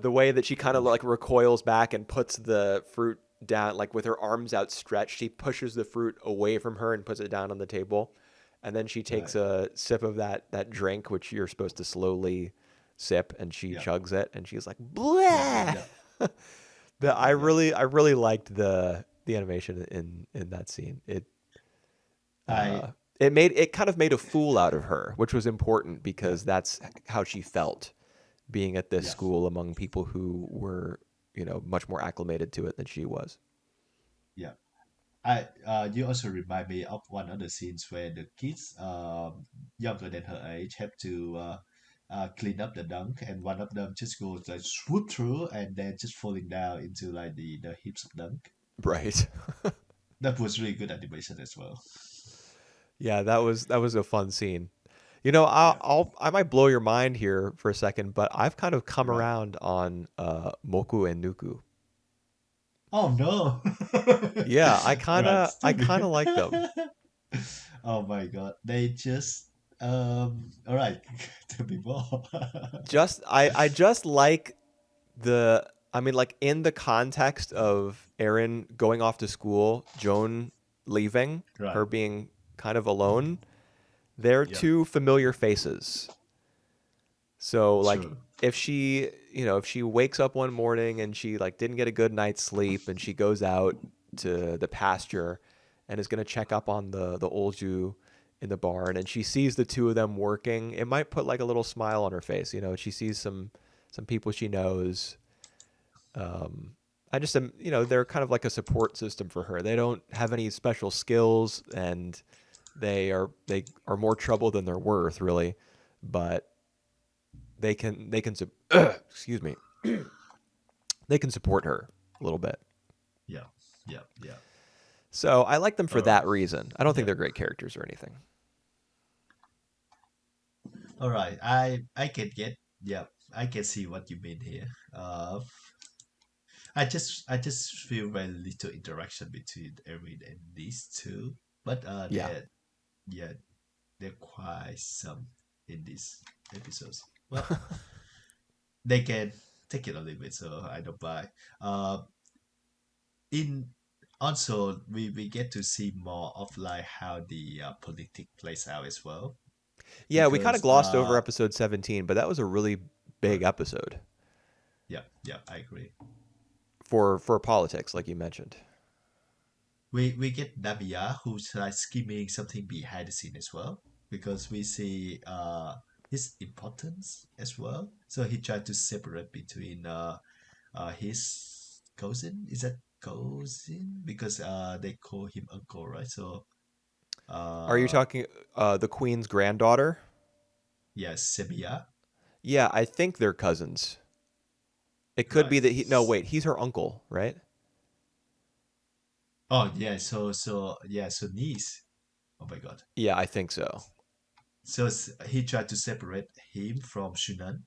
The way that she kind of like recoils back and puts the fruit down, like with her arms outstretched, she pushes the fruit away from her and puts it down on the table, and then she takes Right. a sip of that drink, which you're supposed to slowly sip, and she Yeah. chugs it, and she's like, Yeah. Yeah. "Blah!" Yeah. The I Yeah. really I really liked the animation in that scene. I Uh, it kind of made a fool out of her, which was important yeah. because that's how she felt being at this Yeah. school among people who were, much more acclimated to it than she was. Yeah. I you also remind me of one of the scenes where the kids younger than her age have to clean up the dunk, and one of them just goes like swoop through and then just falling down into like the heaps of dunk. Right. That was really good animation as well. Yeah, that was a fun scene. You know, Yeah. I might blow your mind here for a second, but I've kind of come Right. around on Moku and Nuku. Oh no. Yeah, Right. I Tell me. kind of like them. Oh my God. They just all right. Tell me more. I just like I mean, like in the context of Erin going off to school, Joan leaving, Right. her being kind of alone, they're Yeah. two familiar faces. So like True. if she wakes up one morning and she like didn't get a good night's sleep and she goes out to the pasture and is going to check up on the old Jew in the barn and she sees the two of them working, it might put like a little smile on her face. She sees some people she knows. Um, I just am, they're kind of like a support system for her. They don't have any special skills and they are more trouble than they're worth, really. But excuse me, they can support her a little bit. Yeah. Yeah. Yeah. So I like them for All right. that reason. I don't think Yeah. they're great characters or anything. All right. I can get. Yeah. I can see what you mean here. I just feel very little interaction between Erin and these two, but Yeah. yeah they're quite some in these episodes. Well, they can take it or leave it, so I don't buy. Uh, in also we get to see more of like how the politic plays out as well, Yeah, we kind of because glossed over episode 17, but that was a really big right, episode yeah, yeah, I agree. for politics, like you mentioned. We get Nabia who's like scheming something behind the scene as well, because we see his importance as well. So he tried to separate between his cousin. Is that cousin? Because they call him uncle, right? So Are you uh talking the queen's granddaughter? yes, Sebia. Yeah, I think they're cousins. It could Right. be that no, wait, he's her uncle, right? Oh yeah, so niece. Oh my God. Yeah, I think so. So he tried to separate him from Shunan, and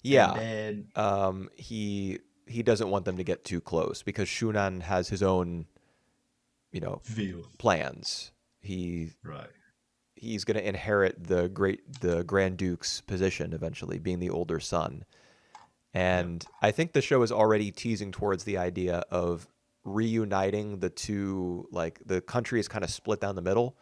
Yeah. then He doesn't want them to get too close because Shunan has his own, you know, view. plans. Right. He's going to inherit the Grand Duke's position eventually, being the older son. Yeah. And I think the show is already teasing towards the idea of reuniting the two, like the country is kind of split down the middle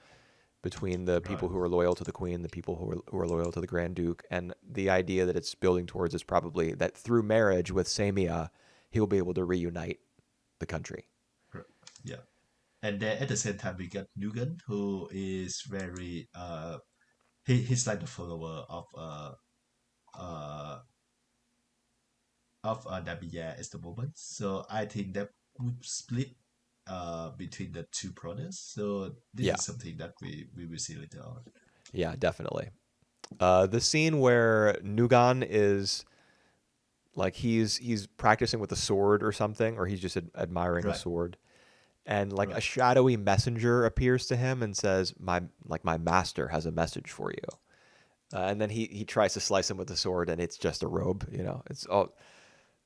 between the Right. people who are loyal to the queen, the people who are loyal to the Grand Duke, and the idea that it's building towards is probably that through marriage with Samia, he will be able to reunite the country. Right. Yeah. And then at the same time, we got Nugan, who is very he's like the follower uh of Nabia at the moment. So I think that would split between the two brothers. So this Yeah, is something that we will see later on. yeah, definitely. The scene where Nugon is like he's practicing with a sword or something, or he's just admiring a Right, sword, and like a right, shadowy messenger appears to him and says, my master has a message for you." And then he tries to slice him with the sword, and it's just a robe.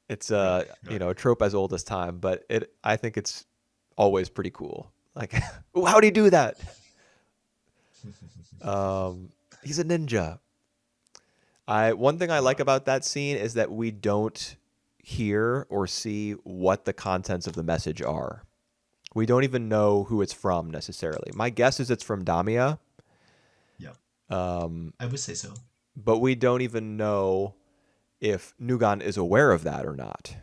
It's right, right. a trope as old as time, but I think it's always pretty cool. Like, how'd he do that? He's a ninja. I One thing I like Right, about that scene is that we don't hear or see what the contents of the message are. We don't even know who it's from necessarily. My guess is it's from Damia, yeah. um, I would say so. but we don't even know if Nugon is aware of that or not.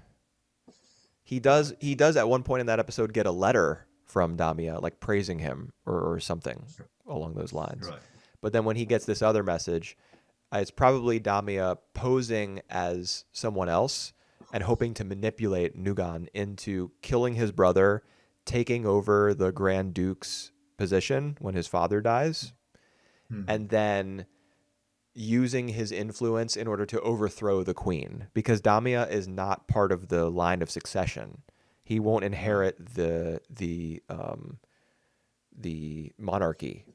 Right, He does at one point in that episode get a letter from Damia, like praising him or something along those lines. right, But then when he gets this other message, it's probably Damia posing as someone else and hoping to manipulate Nugon into killing his brother, taking over the Grand Duke's position when his father dies, hmm, and then using his influence in order to overthrow the queen, because Damia is not part of the line of succession. He won't right, inherit the monarchy.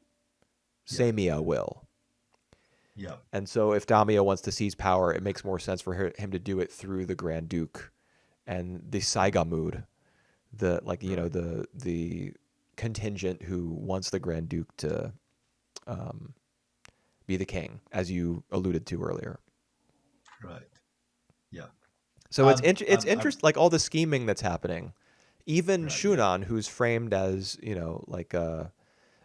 yeah, Samia will. yeah, And so if Damia wants to seize power, it makes more sense for him to do it through the Grand Duke and the Saigamud, the like you know right, the contingent who wants the Grand Duke to um, be the king, as you alluded to earlier. right, yeah. So it's I'm interest like all the scheming that's happening. Even right, yeah, Shunan, who's framed as like a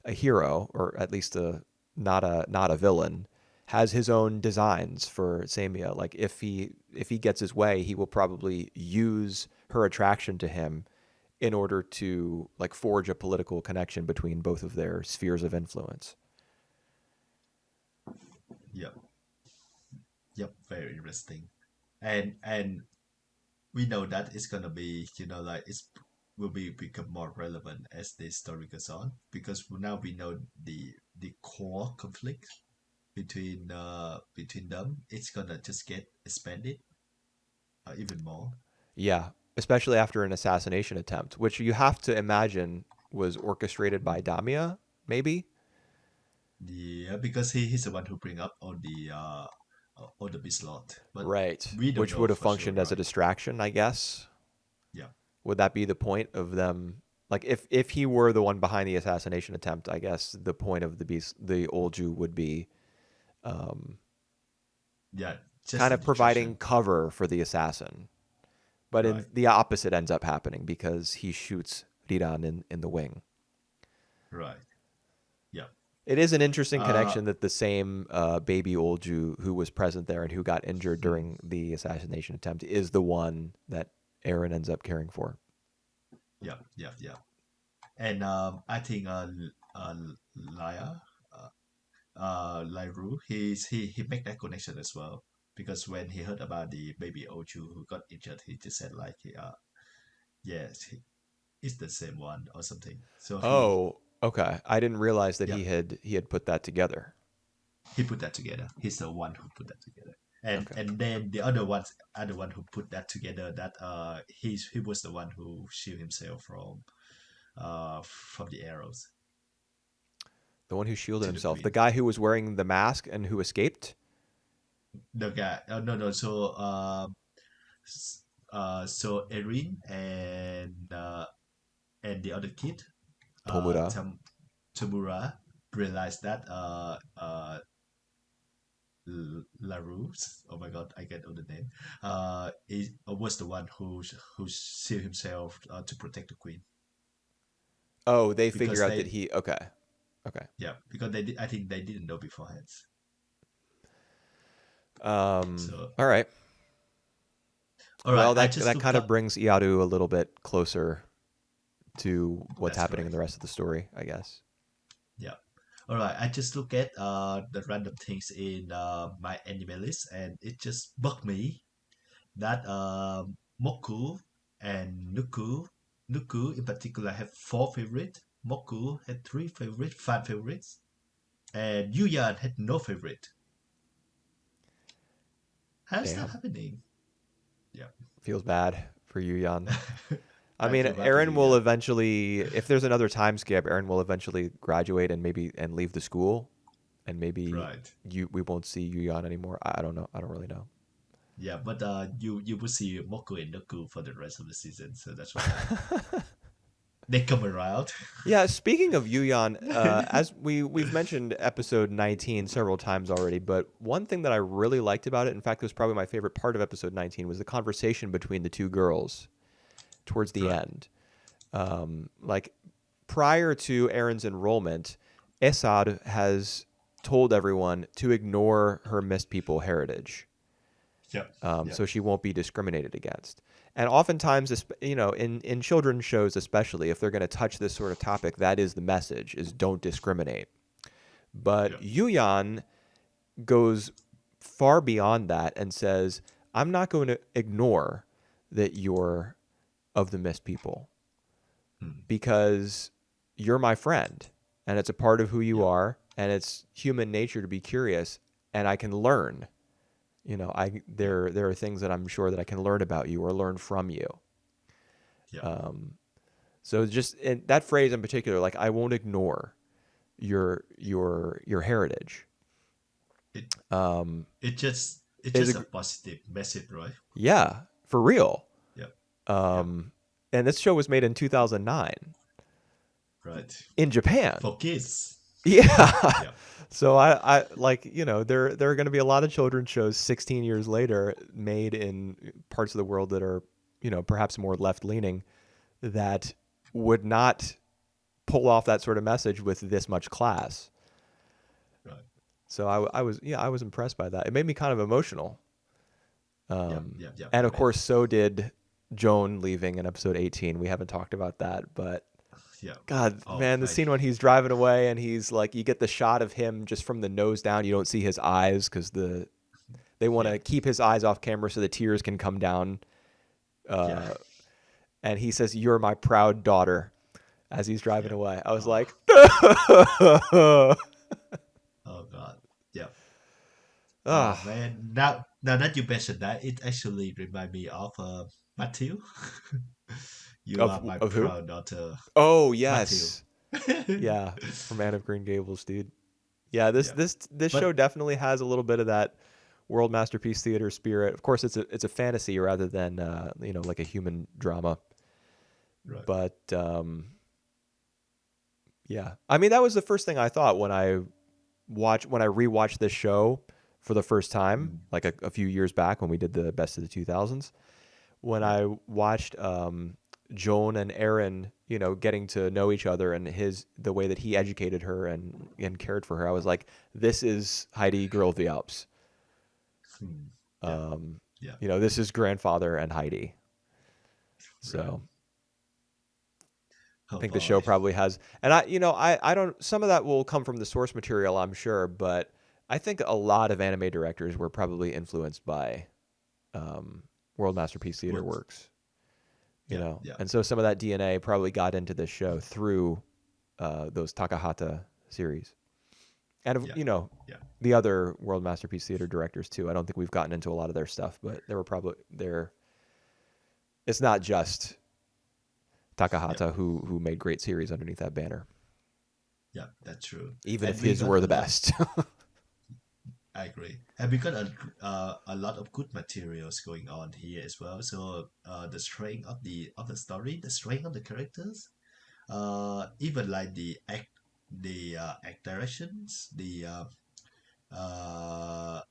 hero or at least a not a villain, has his own designs for Samia. Like if he gets his way, he will probably use her attraction to him in order to like forge a political connection between both of their spheres of influence. yeah, yep. Very interesting. And we know that it's gonna be, like it's will be become more relevant as the story goes on, because now we know the core conflict between them. It's gonna just get expanded even more. Yeah, especially after an assassination attempt, which you have to imagine was orchestrated by Mm. Damia, maybe. Yeah, because he's the one who bring up all the Bislot, but Right, we don't which know would have for sure, functioned as a right? distraction, I guess. Yeah, Would that be the point of them? Like, if he were the one behind the assassination attempt, I guess the point of the old Jew would be um, yeah, just kind the of providing distraction, cover for the assassin. But right? in the opposite ends up happening because he shoots Riran in the wing. Right. Yeah. It is an interesting Uh, connection that the same baby old Jew who was present there and who got injured hmm, during the assassination attempt is the one that Aaron ends up caring for. yeah, yeah, yeah. And I think Laya, uh, Lyru, he make that connection as well, because when he heard about the baby Ochu who got injured, he just said like, yes, it's the same one or something. So Oh, okay. I didn't realize that yeah, he had put that together. he put that together. He's the one who put that together. And Okay. and then the other one who put that together, that he was the one who shield himself from the arrows The one who shielded to the himself. The queen. guy who was wearing the mask and who escaped? The guy, no, no. So so Erin and the other kid, Tomura. Tamura, realized that Larousse, oh my god, I get all the name, was the one who sealed himself to protect the queen, Oh, they figure because out that they he okay. Okay. yeah, because they did, I think they didn't know beforehand. So All right. all right, Well, I that just that look kind of up. brings Iaru a little bit closer to what's That's happening in the correct. rest of the story, I guess. Yeah. All right, I just look at the random things in my anime list, and it just bugged me that Moku and Nuku. Nuku in particular have four favorites. Moku had three favorites, five favorites, and Yuyan had no favorite. How's that Damn, happening? Yeah, feels bad for you, Jan. I I mean, feel bad for Aaron will Yuyan. eventually, if there's another time skip, Aaron will eventually graduate and maybe and leave the school, and maybe Right. we won't see Yuyan anymore. I don't know. I don't really know. Yeah, but you will see Moku and Nuku for the rest of the season, so that's why they come around. Yeah, speaking of Yuyan, as we've mentioned episode 19 several times already, but one thing that I really liked about it, in fact, it was probably my favorite part of episode 19, was the conversation between the two girls towards the Right. end. Like prior to Aaron's enrollment, Esad has told everyone to ignore her missed people heritage, Yep. Yep. so she won't be discriminated against. And oftentimes, in children's shows especially, if they're going to touch this sort of topic, that is the message: is don't discriminate. But Yep. Yuyan goes far beyond that and says, "I'm not going to ignore that you're of the missed people Hmm. because you're my friend, and it's a part of who you Yep. are, and it's human nature to be curious, and I can learn. Yep. There are things that I'm sure that I can learn about you or learn from you. Yep. Um, so just in that phrase in particular, like I won't ignore your heritage. It Um, it's is just a a positive message, right? Yeah, for real. Yep. Yep. Um, and this show was made in 2009 Right. in Japan. For kids. Yeah. Yep. So I like, there are going to be a lot of children's shows 16 years later made in parts of the world that are, perhaps more left leaning that would not pull off that sort of message with this much class. Right. So I was impressed by that. It made me kind of emotional. Yep. Yep. Yep. And I of mean, course, so did Joan leaving in episode 18. We haven't talked about that, but yeah. God, Oh, man, the scene when he's driving away and he's like, you get the shot of him just from the nose down. You don't see his eyes because they want yeah. to keep his eyes off camera so the tears can come down. Yeah. And he says, "You're my proud daughter," as he's driving Yeah. away. I was Oh, like, oh God. Yeah. Oh ah, man. Now that you mentioned that, it actually remind me of Matthew. You are my of who? proud daughter, Oh Matthew. yes, yeah, from Man of Green Gables, dude. Yeah, this Yeah. this this show But definitely has a little bit of that world masterpiece theater spirit. Of course, it's a fantasy rather than like a human drama. right. But yeah, I mean that was the first thing I thought when I rewatched this show for the first time, Mm, like a few years back when we did the best of the 2000s. When yeah. I watched Joan and Aaron, getting to know each other and the way that he educated her and cared for her, I was like, this is Heidi Girl of the Alps. Hmm. Yeah. Um, Yeah. this is grandfather and Heidi. Right. So I Oh think the show boy. probably has, and I don't. Some of that will come from the source material, I'm sure, but I think a lot of anime directors were probably influenced by um, World Masterpiece Theater What? works. Yeah. Yeah. And so some of that DNA probably got into this show through those Takahata series, and Yeah. Yeah. the other World Masterpiece Theater directors too. I don't think we've gotten into a lot of their stuff, but there were probably there. It's not just Yeah. Takahata who made great series underneath that banner, Yeah. That's true. even if And we his got were a the lot. best. I agree. And we got a lot of good materials going on here as well. So the strength of the story, the strength of the characters, even like the act directions, uh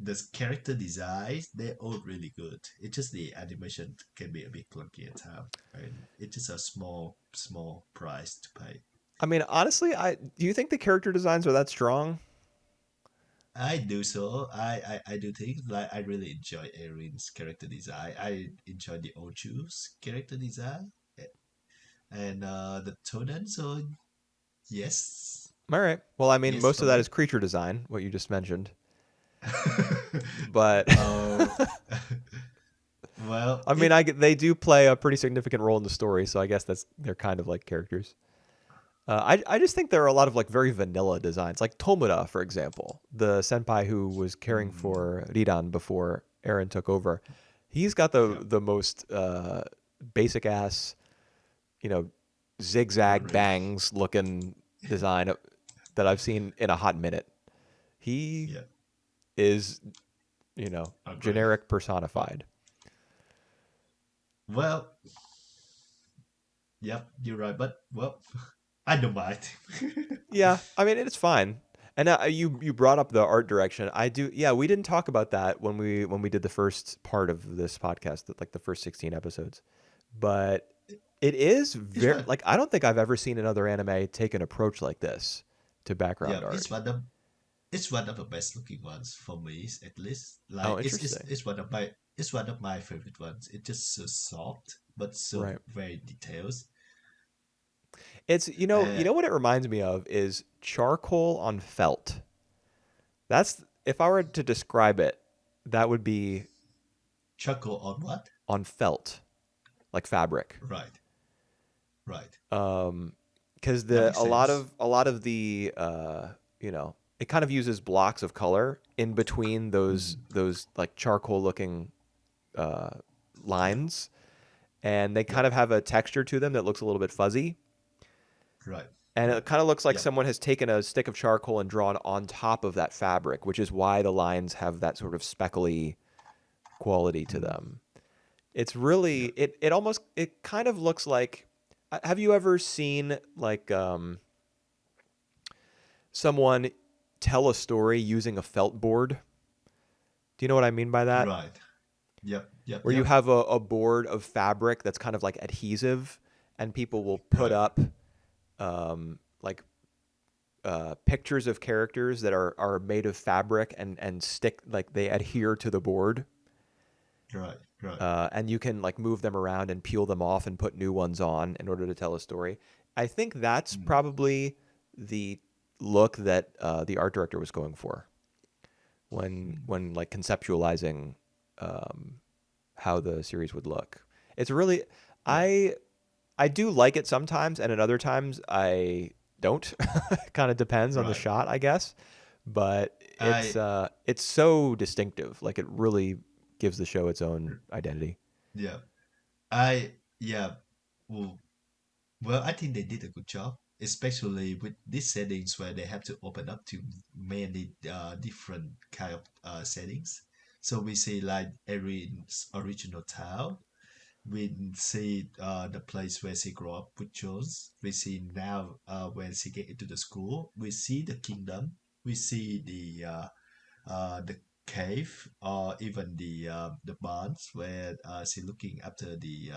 the character designs, they're all really good. It's just the animation can be a bit clunky at times. And it's just a small price to pay. I mean, honestly, do you think the character designs are that strong? I do so. I do think like I really enjoy Erin's character design. I enjoy the Ochu's character design and the Tonen. So yes, All right. Well, I mean, yes most for of that me. is creature design, what you just mentioned, but uh, Well, I mean, they do play a pretty significant role in the story, so I guess they're kind of like characters. I just think there are a lot of like very vanilla designs, like Tomura, for example, the senpai who was caring mm, for Riran before Eren took over. He's got yeah, the most basic ass, you know, zigzag agree. bangs looking design that I've seen in a hot minute. He Yeah, is, agree. generic Well, personified. well, yep, you're right. But well, I don't mind. Yeah, I mean it's fine. And you brought up the art direction. I do. Yeah, we didn't talk about that when we did the first part of this podcast, like the first 16 episodes. But it is It's very one, like I don't think I've ever seen another anime take an approach like this to yeah, background art. it's one of the best looking ones for me, at least. Oh, Like interesting. it's one of my favorite ones. It's just so soft, but so Right. very details. It's Uh, what it reminds me of is charcoal on felt. That's if I were to describe it, that would be Chuckle on what? on felt, like fabric. Right, right. Because That the makes sense. a lot of the it kind of uses blocks of color in between Mm, those like charcoal looking uh, yeah, lines, and they kind yep, of have a texture to them that looks a little bit fuzzy, right, and right, it kind of looks like yep. someone has taken a stick of charcoal and drawn on top of that fabric, which is why the lines have that sort of speckly quality to Mm, them. It's really yep. it almost it kind of looks like have you ever seen like someone tell a story using a felt board? Do you know what I mean by that? Right. Yep, yep, Where you yep. have a board of fabric that's kind of like adhesive, and people will put Right, up like pictures of characters that are made of fabric and stick like they adhere to the board, right, right. and you can like move them around and peel them off and put new ones on in order to tell a story. I think that's Mm, probably the look that the art director was going for mm, when like conceptualizing um, how the series would look. It's really yeah. I I do like it sometimes, and at other times I don't. Kind of depends on the Right. shot, I guess. But I it's so distinctive. Like it really gives the show its own identity. yeah. I yeah. Well, well, I think they did a good job, especially with these settings where they have to open up to many different kind of settings. So we see like Erin's original town. We see the place where she grew up with Jones. We see now when she get into the school. We see the kingdom. We see the cave or even the barns where she looking after the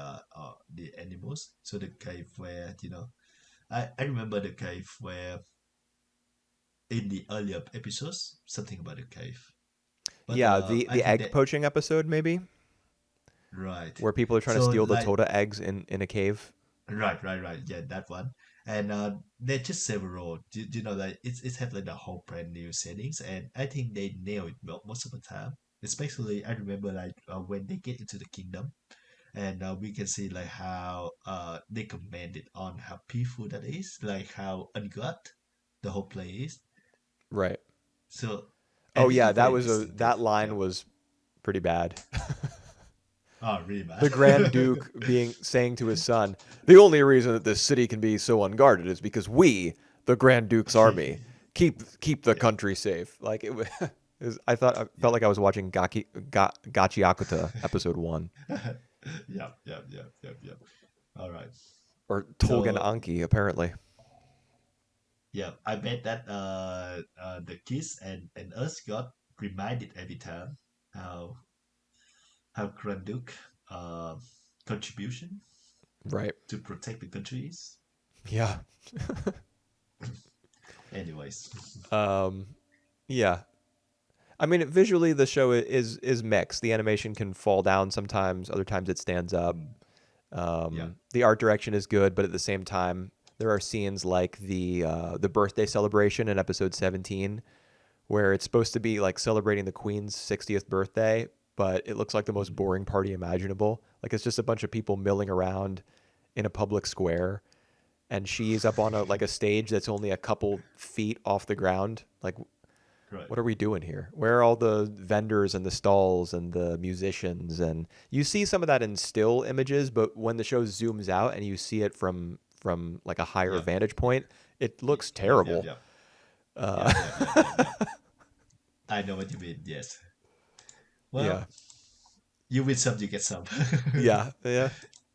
animals. So the cave where I remember the cave where in the earlier episodes something about the cave. But Yeah, I the think egg that poaching episode maybe, right. where people are trying to So steal the like Toda eggs in a cave. right. Yeah, that one. And they're just several. Like it's have like the whole brand new settings, and I think they nail it well most of the time. Especially, I remember like when they get into the kingdom, and we can see like how they commented on how peaceful that is, like how ungut the whole place is. Right. So, Oh and it yeah, is very distinctive. that line Yeah. was pretty bad. Oh, really bad. The Grand Duke being saying to his son, "The only reason that this city can be so unguarded is because we, the Grand Duke's army, keep the Yeah. country safe." Like I thought I Yeah. felt like I was watching Gachiakuta episode 1 Yep. All right. or Tolgan So Anki apparently. yeah, I bet that the kids and us got reminded every time how Grand Duke uh contribution Right. to protect the country is. Yeah. Anyways, Um yeah. I mean, visually the show is mixed. The animation can fall down sometimes, other times it stands up. mm, yeah, The art direction is good, but at the same time, there are scenes like the birthday celebration in episode 17, where it's supposed to be like celebrating the Queen's 60th birthday, but it looks like the most Mhm. boring party imaginable. Like it's just a bunch of people milling around in a public square, and she's up on a stage that's only a couple feet off the ground. Like, Right. what are we doing here? Where are all the vendors and the stalls and the musicians? And you see some of that in still images, but when the show zooms out and you see it from like a higher Yep. vantage point, it looks Yep. Yep. terrible. Yep. Uh, Yep. Yep. Yep. Yep. Yep. I know what you mean. Yes. yeah, Well, you win some, you get some. yeah, yeah,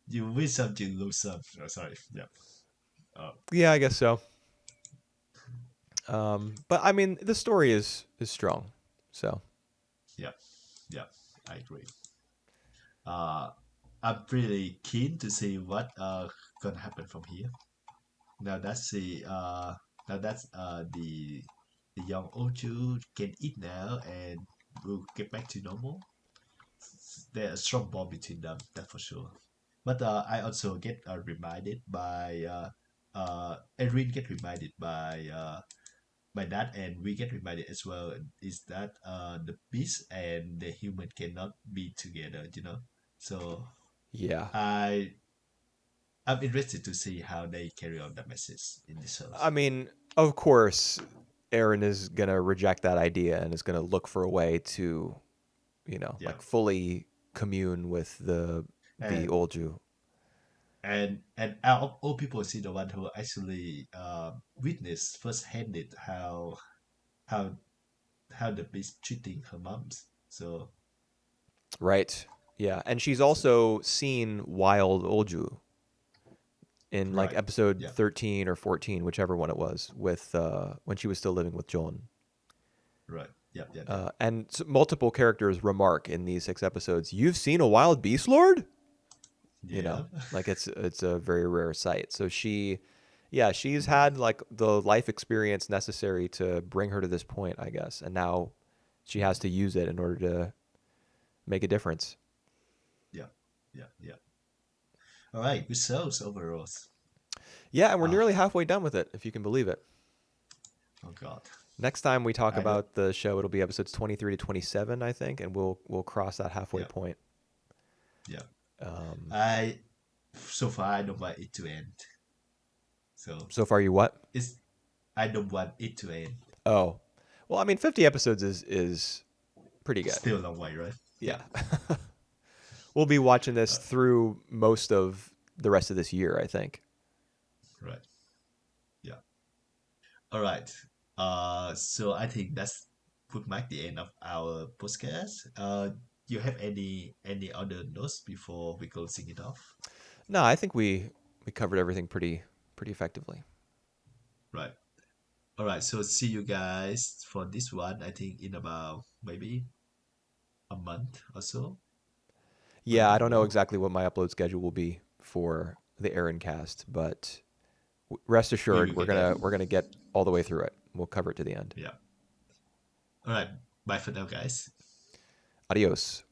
You win some, you lose some. Oh, sorry. Yep. Oh, yeah. I guess so. But I mean, the story is strong. So yep. Yep. I agree. Uh, I'm really keen to see what gonna happen from here. Now that's the young Oju can eat now and will get back to normal. There's a strong bond between them, that's for sure. But I also get reminded by Erin get reminded by that, and we get reminded as well. Is that the beast and the human cannot be together? So yeah, I I'm interested to see how they carry on that message in the I shows. mean, of course, Aaron is gonna reject that idea and is gonna look for a way to, Yeah, like fully commune with the and old Jew. out of all people, see the one who actually witnessed first-handed how how the beast treating her moms. Right. Yeah, and she's So also seen Wild Olju in like right, episode yeah, 13 or 14, whichever one it was, with when she was still living with John. right, yep, yep, yep, And multiple characters remark in these 6 episodes, "You've seen a wild beast lord?" yeah, Like it's a very rare sight. So yeah, she's mhm, had like the life experience necessary to bring her to this point, I guess, and now she has mhm, to use it in order to make a difference. yeah, yeah, yeah. All right, good shows overall. Yeah, and we're Ah, nearly halfway done with it, if you can believe it. oh God, Next time we talk I don't. about the show, it'll be episodes 23 to 27, I think, and we'll cross that halfway Yeah, point. yeah. Um, I so far I don't want it to end. So so far, you what? it's I don't want it to end. Oh, well, I mean, 50 episodes is pretty good. Still a long way, right? Yeah, Yeah. we'll be watching this Uh, through most of the rest of this year, I think. right. Yeah. All right. So I think that's would mark the end of our podcast. You have any other notes before we closing it off? No, I think we covered everything pretty effectively. Right. All right. So see you guys for this one. I think in about maybe a month or so, or Yeah, I even don't know more. exactly what my upload schedule will be for the Erincast, but rest We assured, will get there. we're gonna get all the way through it. We'll cover it to the end. Yeah. All right. Bye for now, guys. Adios.